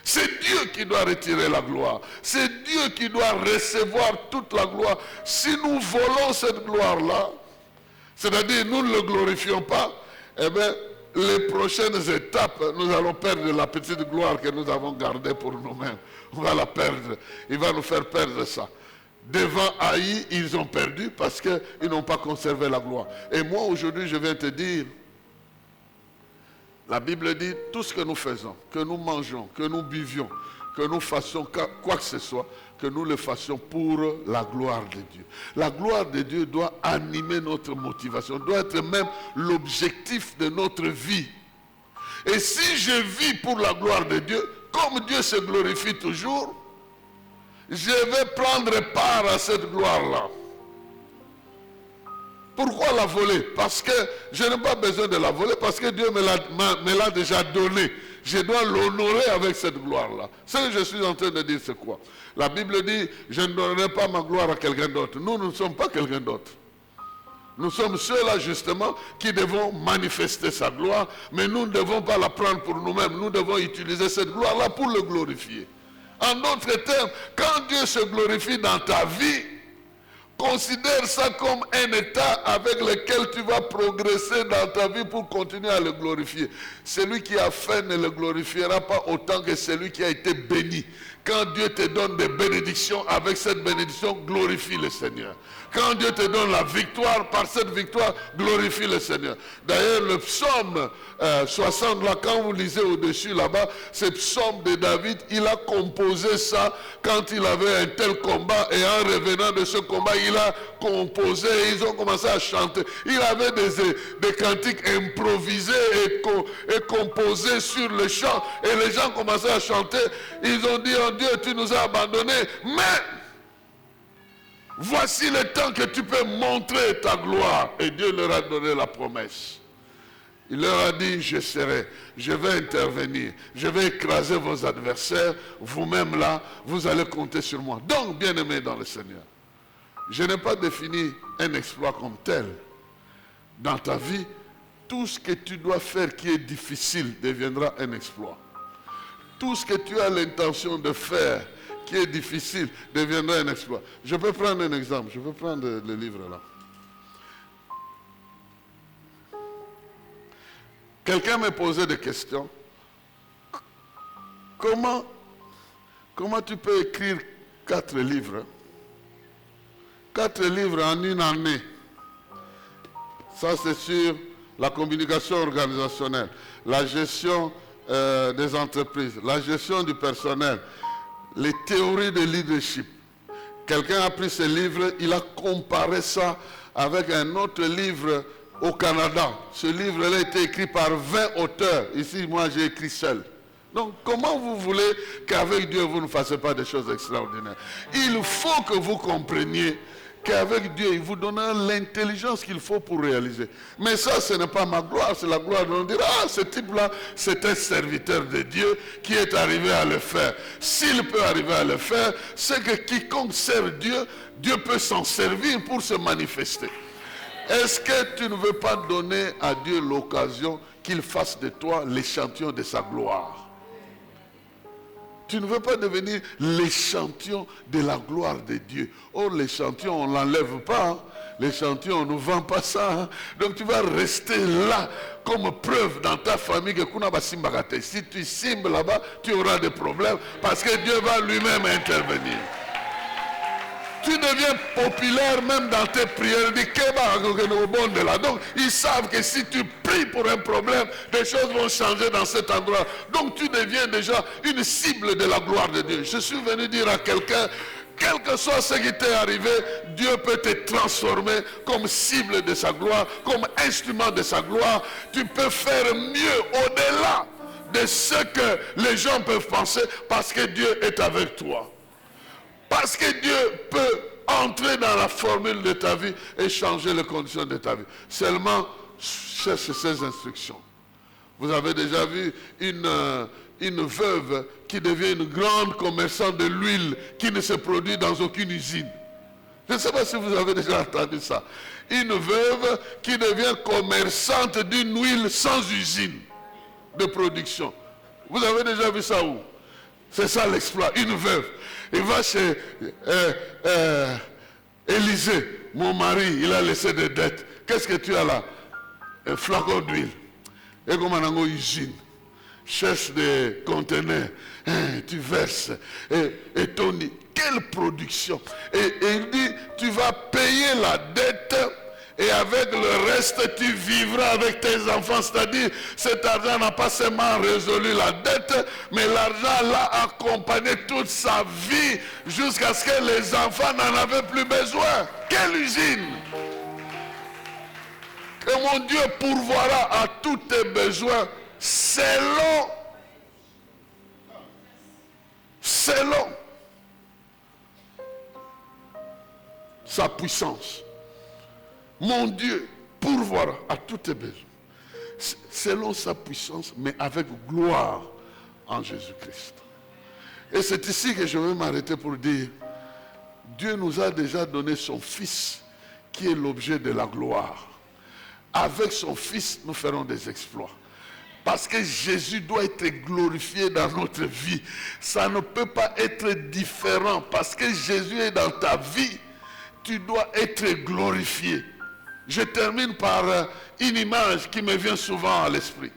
C'est Dieu qui doit retirer la gloire. C'est Dieu qui doit recevoir toute la gloire. Si nous volons cette gloire-là, c'est-à-dire nous ne le glorifions pas, eh bien, les prochaines étapes, nous allons perdre la petite gloire que nous avons gardée pour nous-mêmes. On va la perdre. Il va nous faire perdre ça. Devant Haï, ils ont perdu parce qu'ils n'ont pas conservé la gloire. Et moi, aujourd'hui, je viens te dire, la Bible dit, tout ce que nous faisons, que nous mangeons, que nous buvions, que nous fassions quoi que ce soit, que nous le fassions pour la gloire de Dieu. La gloire de Dieu doit animer notre motivation, doit être même l'objectif de notre vie. Et si je vis pour la gloire de Dieu, comme Dieu se glorifie toujours, je vais prendre part à cette gloire-là. Pourquoi la voler? Parce que je n'ai pas besoin de la voler, parce que Dieu me l'a déjà donné. Je dois l'honorer avec cette gloire-là. Ce que je suis en train de dire, c'est quoi? La Bible dit, je ne donnerai pas ma gloire à quelqu'un d'autre. Nous ne sommes pas quelqu'un d'autre. Nous sommes ceux-là, justement, qui devons manifester sa gloire, mais nous ne devons pas la prendre pour nous-mêmes. Nous devons utiliser cette gloire-là pour le glorifier. En d'autres termes, quand Dieu se glorifie dans ta vie, considère ça comme un état avec lequel tu vas progresser dans ta vie pour continuer à le glorifier. Celui qui a faim ne le glorifiera pas autant que celui qui a été béni. Quand Dieu te donne des bénédictions, avec cette bénédiction, glorifie le Seigneur. Quand Dieu te donne la victoire, par cette victoire, glorifie le Seigneur. D'ailleurs, le psaume 60, là, quand vous lisez au-dessus là-bas, ce psaume de David, il a composé ça quand il avait un tel combat. Et en revenant de ce combat, il a composé et ils ont commencé à chanter. Il avait des cantiques improvisés et composés sur le chant. Et les gens commençaient à chanter. Ils ont dit, oh Dieu, tu nous as abandonnés. Mais voici le temps que tu peux montrer ta gloire. Et Dieu leur a donné la promesse. Il leur a dit, je serai, je vais intervenir, je vais écraser vos adversaires, vous-même là, vous allez compter sur moi. Donc, bien-aimés dans le Seigneur, je n'ai pas défini un exploit comme tel. Dans ta vie, tout ce que tu dois faire qui est difficile deviendra un exploit. Tout ce que tu as l'intention de faire qui est difficile deviendra un exploit. Je peux prendre un exemple, je peux prendre le livre là. Quelqu'un m'a posé des questions. Comment tu peux écrire 4 livres? 4 livres en une année. Ça, c'est sur la communication organisationnelle, la gestion des entreprises, la gestion du personnel, les théories de leadership. Quelqu'un a pris ce livre, il a comparé ça avec un autre livre au Canada. Ce livre-là a été écrit par 20 auteurs. Ici, moi, j'ai écrit seul. Donc, comment vous voulez qu'avec Dieu, vous ne fassiez pas des choses extraordinaires? Il faut que vous compreniez qu'avec Dieu, il vous donnera l'intelligence qu'il faut pour réaliser. Mais ça, ce n'est pas ma gloire, c'est la gloire de l'on dira, ah, ce type-là, c'est un serviteur de Dieu qui est arrivé à le faire. S'il peut arriver à le faire, c'est que quiconque sert Dieu, Dieu peut s'en servir pour se manifester. Est-ce que tu ne veux pas donner à Dieu l'occasion qu'il fasse de toi l'échantillon de sa gloire? Tu ne veux pas devenir l'échantillon de la gloire de Dieu. Or, l'échantillon, on ne l'enlève pas. Hein. L'échantillon, on ne vend pas ça. Hein. Donc, tu vas rester là comme preuve dans ta famille que si tu cimes là-bas, tu auras des problèmes parce que Dieu va lui-même intervenir. Tu deviens populaire même dans tes prières. Donc, ils savent que si tu pries pour un problème, des choses vont changer dans cet endroit. Donc, tu deviens déjà une cible de la gloire de Dieu. Je suis venu dire à quelqu'un, quel que soit ce qui t'est arrivé, Dieu peut te transformer comme cible de sa gloire, comme instrument de sa gloire. Tu peux faire mieux au-delà de ce que les gens peuvent penser parce que Dieu est avec toi. Parce que Dieu peut entrer dans la formule de ta vie et changer les conditions de ta vie. Seulement, cherche ces instructions. Vous avez déjà vu une veuve qui devient une grande commerçante de l'huile qui ne se produit dans aucune usine. Je ne sais pas si vous avez déjà entendu ça. Une veuve qui devient commerçante d'une huile sans usine de production. Vous avez déjà vu ça où? C'est ça l'exploit, une veuve. Il va chez Élisée, mon mari, il a laissé des dettes. Qu'est-ce que tu as là? Un flacon d'huile. Et comme on a une usine, cherche des conteneurs, tu verses. Et Tony, quelle production! Et il dit, tu vas payer la dette. Et avec le reste, tu vivras avec tes enfants. C'est-à-dire, cet argent n'a pas seulement résolu la dette, mais l'argent l'a accompagné toute sa vie jusqu'à ce que les enfants n'en avaient plus besoin. Quelle usine! Que mon Dieu pourvoira à tous tes besoins selon sa puissance. Mon Dieu pourvoira à tous tes besoins, selon sa puissance, mais avec gloire en Jésus-Christ. Et c'est ici que je vais m'arrêter pour dire, Dieu nous a déjà donné son Fils, qui est l'objet de la gloire. Avec son Fils, nous ferons des exploits. Parce que Jésus doit être glorifié dans notre vie. Ça ne peut pas être différent. Parce que Jésus est dans ta vie, tu dois être glorifié. Je termine par une image qui me vient souvent à l'esprit.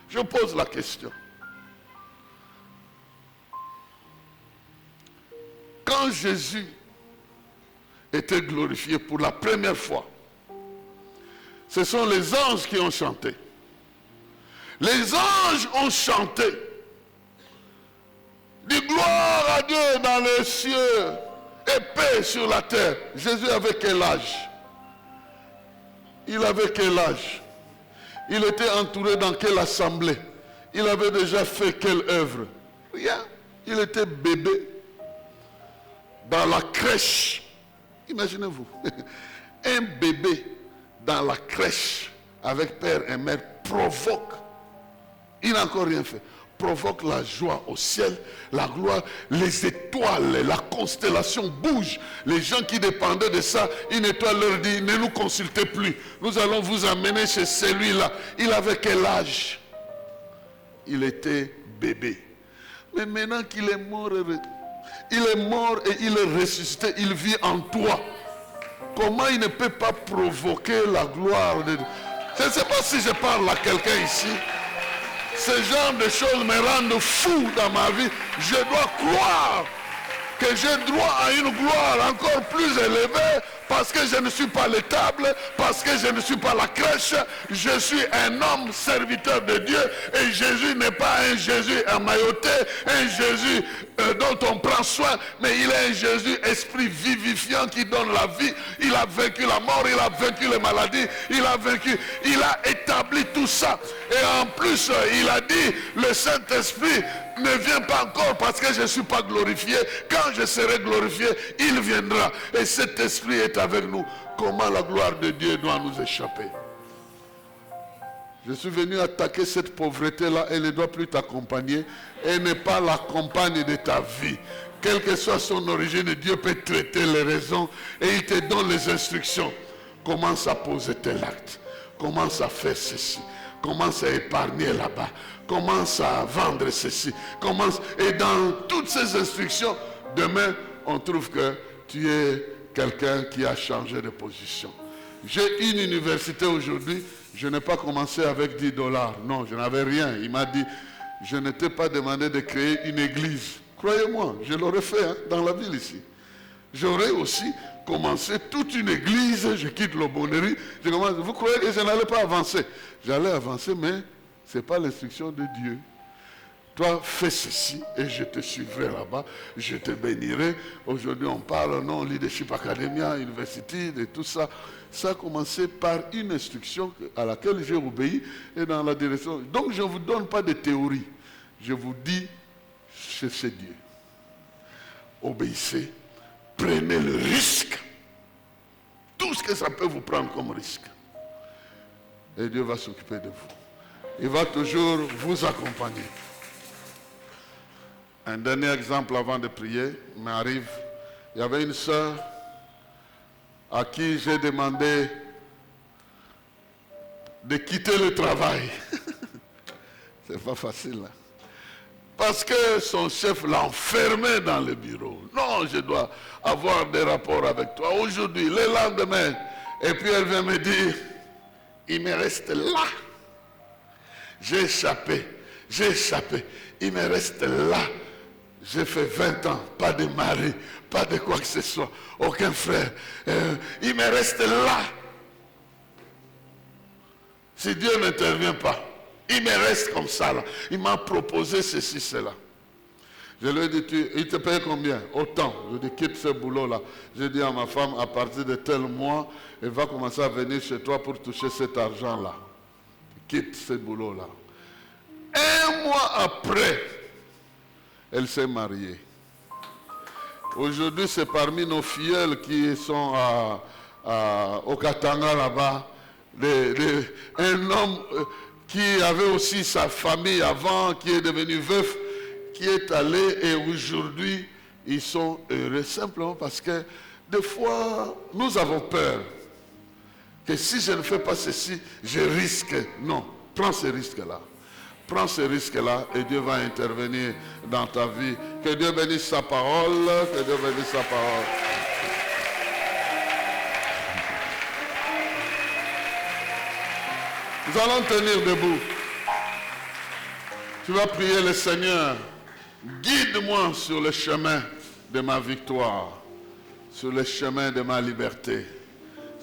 Je pose la question. Quand Jésus était glorifié pour la première fois, ce sont les anges qui ont chanté. Les anges ont chanté. Dis gloire à Dieu dans les cieux et paix sur la terre. Jésus avait quel âge? Il avait quel âge? Il était entouré dans quelle assemblée? Il avait déjà fait quelle œuvre? Rien. Il était bébé dans la crèche. Imaginez-vous. Un bébé dans la crèche avec père et mère, provoque. Il n'a encore rien fait. Provoque la joie au ciel, la gloire, les étoiles, la constellation bouge. Les gens qui dépendaient de ça, une étoile leur dit, ne nous consultez plus. Nous allons vous amener chez celui-là. Il avait quel âge? Il était bébé. Mais maintenant qu'il est mort, il est mort et il est ressuscité, il vit en toi. Comment il ne peut pas provoquer la gloire de Dieu? Je ne sais pas si je parle à quelqu'un ici. Ce genre de choses me rendent fou dans ma vie. Je dois croire que j'ai droit à une gloire encore plus élevée parce que je ne suis pas l'étable, parce que je ne suis pas la crèche. Je suis un homme serviteur de Dieu et Jésus n'est pas un Jésus emmailloté, un Jésus dont on prend soin, mais il est un Jésus esprit vivifiant qui donne la vie. Il a vaincu la mort, il a vaincu les maladies, il a établi tout ça. Et en plus, il a dit, le Saint-Esprit ne vient pas encore parce que je ne suis pas glorifié. Quand je serai glorifié, il viendra. Et cet esprit est avec nous. Comment la gloire de Dieu doit nous échapper? Je suis venu attaquer cette pauvreté-là. Elle ne doit plus t'accompagner. Elle n'est pas la compagne de ta vie. Quelle que soit son origine, Dieu peut traiter les raisons et il te donne les instructions. Commence à poser tel acte. Commence à faire ceci. Commence à épargner là-bas. Commence à vendre ceci. Commence. Et dans toutes ces instructions, demain, on trouve que tu es quelqu'un qui a changé de position. J'ai une université aujourd'hui. Je n'ai pas commencé avec $10. Non, je n'avais rien. Il m'a dit, je ne t'ai pas demandé de créer une église. Croyez-moi, je l'aurais fait dans la ville ici. J'aurais aussi commencé toute une église. Je quitte l'aumônerie. Vous croyez que je n'allais pas avancer? J'allais avancer, mais ce n'est pas l'instruction de Dieu. Toi, fais ceci et je te suivrai là-bas. Je te bénirai. Aujourd'hui, on parle, non, Leadership Academia, University, de tout ça. Ça a commencé par une instruction à laquelle j'ai obéi et dans la direction. Donc, je ne vous donne pas de théorie. Je vous dis, cherchez Dieu. Obéissez. Prenez le risque. Tout ce que ça peut vous prendre comme risque. Et Dieu va s'occuper de vous. Il va toujours vous accompagner. Un dernier exemple avant de prier m'arrive. Il y avait une sœur à qui j'ai demandé de quitter le travail. C'est pas facile. Hein? Parce que son chef l'a enfermé dans le bureau. Non, je dois avoir des rapports avec toi aujourd'hui, le lendemain. Et puis elle vient me dire, il me reste là. J'ai échappé. Il me reste là. J'ai fait 20 ans, pas de mari, pas de quoi que ce soit, aucun frère. Il me reste là. Si Dieu n'intervient pas, il me reste comme ça là. Il m'a proposé ceci, cela. Je lui ai dit, il te paye combien? Autant. Je lui ai dit, quitte ce boulot-là. J'ai dit à ma femme, à partir de tel mois, elle va commencer à venir chez toi pour toucher cet argent-là. Quitte ce boulot-là. Un mois après, elle s'est mariée. Aujourd'hui, c'est parmi nos filleuls qui sont au Katanga là-bas. Un homme qui avait aussi sa famille avant, qui est devenu veuf, qui est allé et aujourd'hui, ils sont heureux. Simplement parce que des fois, nous avons peur que si je ne fais pas ceci, je risque. Non, prends ce risque-là. Prends ce risque-là et Dieu va intervenir dans ta vie. Que Dieu bénisse sa parole. Que Dieu bénisse sa parole. Nous allons tenir debout. Tu vas prier le Seigneur. Guide-moi sur le chemin de ma victoire. Sur le chemin de ma liberté.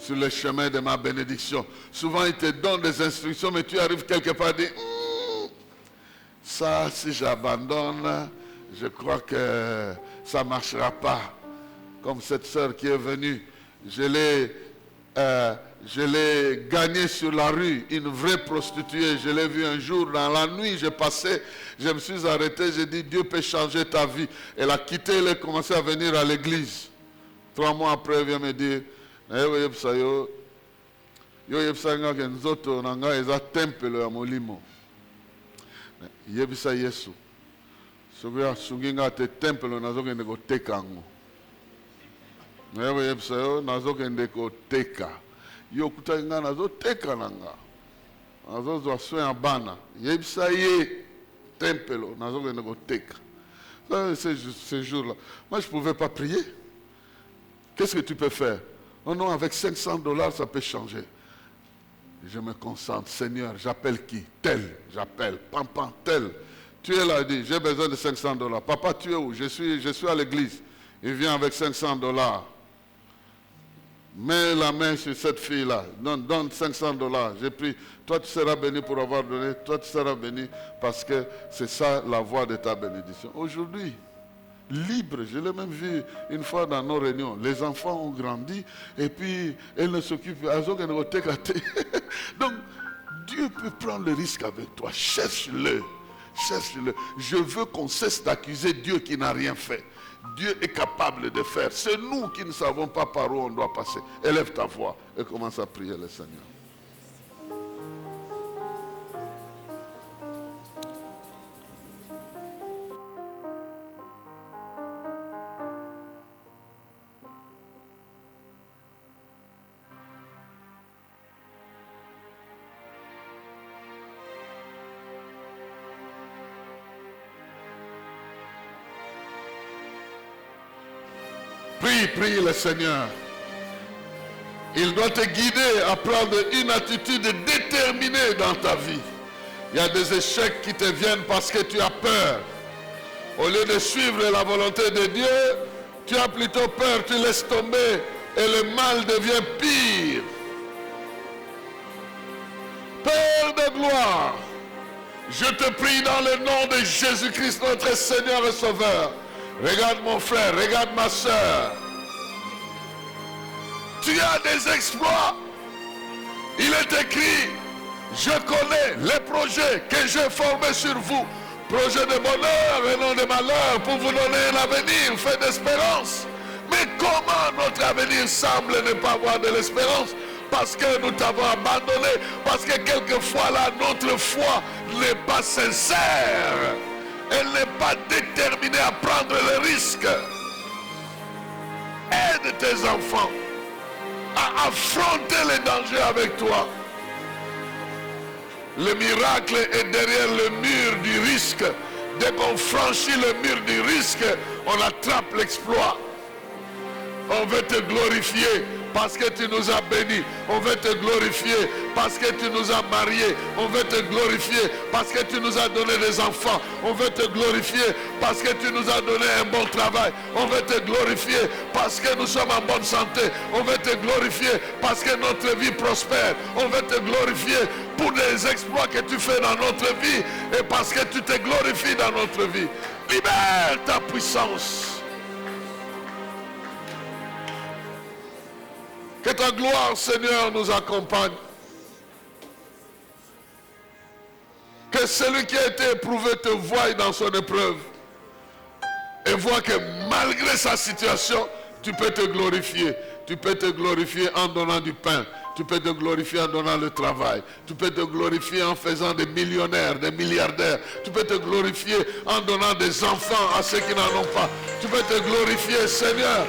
Sur le chemin de ma bénédiction. Souvent, il te donne des instructions, mais tu arrives quelque part et dis... Ça, si j'abandonne, je crois que ça ne marchera pas. Comme cette sœur qui est venue, je l'ai gagnée sur la rue, une vraie prostituée. Je l'ai vue un jour, dans la nuit, j'ai passé, je me suis arrêté, j'ai dit, Dieu peut changer ta vie. Elle a quitté, elle a commencé à venir à l'église. 3 mois après, elle vient me dire, Yo yebisanga ke nzoto na ngai eza temple ya molimo. Yebisa Yesu. Soki asungi ngai te temple nazokende koteka yango. Naye yebisa yo nazokende koteka. Yo kutaki ngai nazoteka na ngai. Nazozwa soin ya bana. Yebisa ye temple nazokende koteka. Ces jours-là, moi je ne pouvais pas prier. Qu'est-ce que tu peux faire? Oh non, avec $500 ça peut changer. Je me concentre. Seigneur, j'appelle qui? Tel. J'appelle. Pam, tel. Tu es là, dit, j'ai besoin de $500. Papa, tu es où? Je suis à l'église. Il vient avec $500. Mets la main sur cette fille-là. Donne $500. J'ai pris. Toi, tu seras béni pour avoir donné. Toi, tu seras béni parce que c'est ça la voie de ta bénédiction. Aujourd'hui, libre, je l'ai même vu une fois dans nos réunions. Les enfants ont grandi et puis elles ne s'occupent pas. Donc, Dieu peut prendre le risque avec toi. Cherche-le. Cherche-le. Je veux qu'on cesse d'accuser Dieu qui n'a rien fait. Dieu est capable de faire. C'est nous qui ne savons pas par où on doit passer. Élève ta voix et commence à prier le Seigneur. Prie le Seigneur. Il doit te guider à prendre une attitude déterminée dans ta vie. Il y a des échecs qui te viennent parce que tu as peur. Au lieu de suivre la volonté de Dieu, tu as plutôt peur, tu laisses tomber et le mal devient pire. Père de gloire, je te prie dans le nom de Jésus-Christ, notre Seigneur et Sauveur. Regarde mon frère, regarde ma soeur. Tu as des exploits. Il est écrit, je connais les projets que j'ai formés sur vous. Projets de bonheur et non de malheur pour vous donner un avenir fait d'espérance. Mais comment notre avenir semble ne pas avoir de l'espérance? Parce que nous t'avons abandonné. Parce que quelquefois là, notre foi n'est pas sincère. Elle n'est pas déterminée à prendre le risque. Aide tes enfants à affronter les dangers avec toi. Le miracle est derrière le mur du risque. Dès qu'on franchit le mur du risque, on attrape l'exploit. On veut te glorifier parce que tu nous as bénis. On veut te glorifier parce que tu nous as mariés. On veut te glorifier parce que tu nous as donné des enfants. On veut te glorifier parce que tu nous as donné un bon travail. On veut te glorifier parce que nous sommes en bonne santé. On veut te glorifier parce que notre vie prospère. On veut te glorifier pour les exploits que tu fais dans notre vie et parce que tu te glorifies dans notre vie. Libère ta puissance. Que ta gloire, Seigneur, nous accompagne. Que celui qui a été éprouvé te voie dans son épreuve. Et voit que malgré sa situation, tu peux te glorifier. Tu peux te glorifier en donnant du pain. Tu peux te glorifier en donnant le travail. Tu peux te glorifier en faisant des millionnaires, des milliardaires. Tu peux te glorifier en donnant des enfants à ceux qui n'en ont pas. Tu peux te glorifier, Seigneur,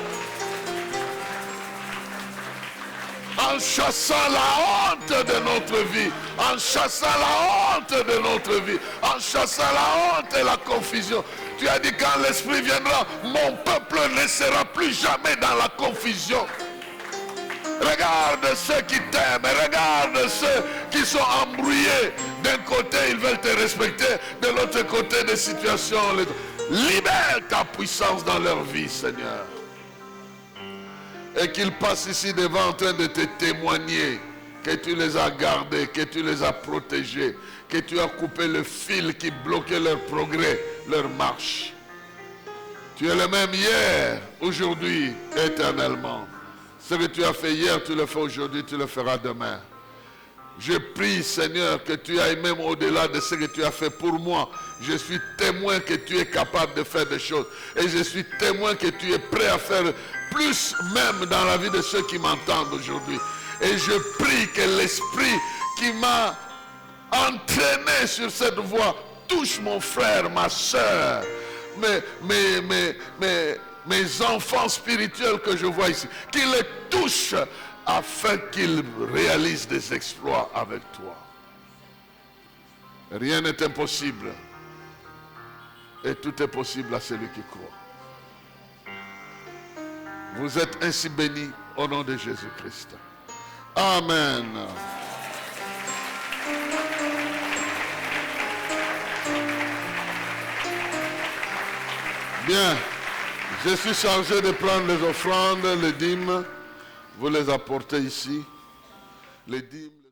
en chassant la honte de notre vie, en chassant la honte de notre vie, en chassant la honte et la confusion. Tu as dit quand l'Esprit viendra, mon peuple ne sera plus jamais dans la confusion. Regarde ceux qui t'aiment, regarde ceux qui sont embrouillés. D'un côté, ils veulent te respecter, de l'autre côté, des situations. Libère ta puissance dans leur vie, Seigneur. Et qu'ils passent ici devant en train de te témoigner que tu les as gardés, que tu les as protégés, que tu as coupé le fil qui bloquait leur progrès, leur marche. Tu es le même hier, aujourd'hui, éternellement. Ce que tu as fait hier, tu le fais aujourd'hui, tu le feras demain. Je prie, Seigneur, que tu ailles même au-delà de ce que tu as fait pour moi. Je suis témoin que tu es capable de faire des choses. Et je suis témoin que tu es prêt à faire plus même dans la vie de ceux qui m'entendent aujourd'hui. Et je prie que l'esprit qui m'a entraîné sur cette voie touche mon frère, ma soeur, mes enfants spirituels que je vois ici, qu'il les touche afin qu'ils réalisent des exploits avec toi. Rien n'est impossible et tout est possible à celui qui croit. Vous êtes ainsi bénis au nom de Jésus-Christ. Amen. Bien, je suis chargé de prendre les offrandes, les dîmes. Vous les apportez ici. Les dîmes.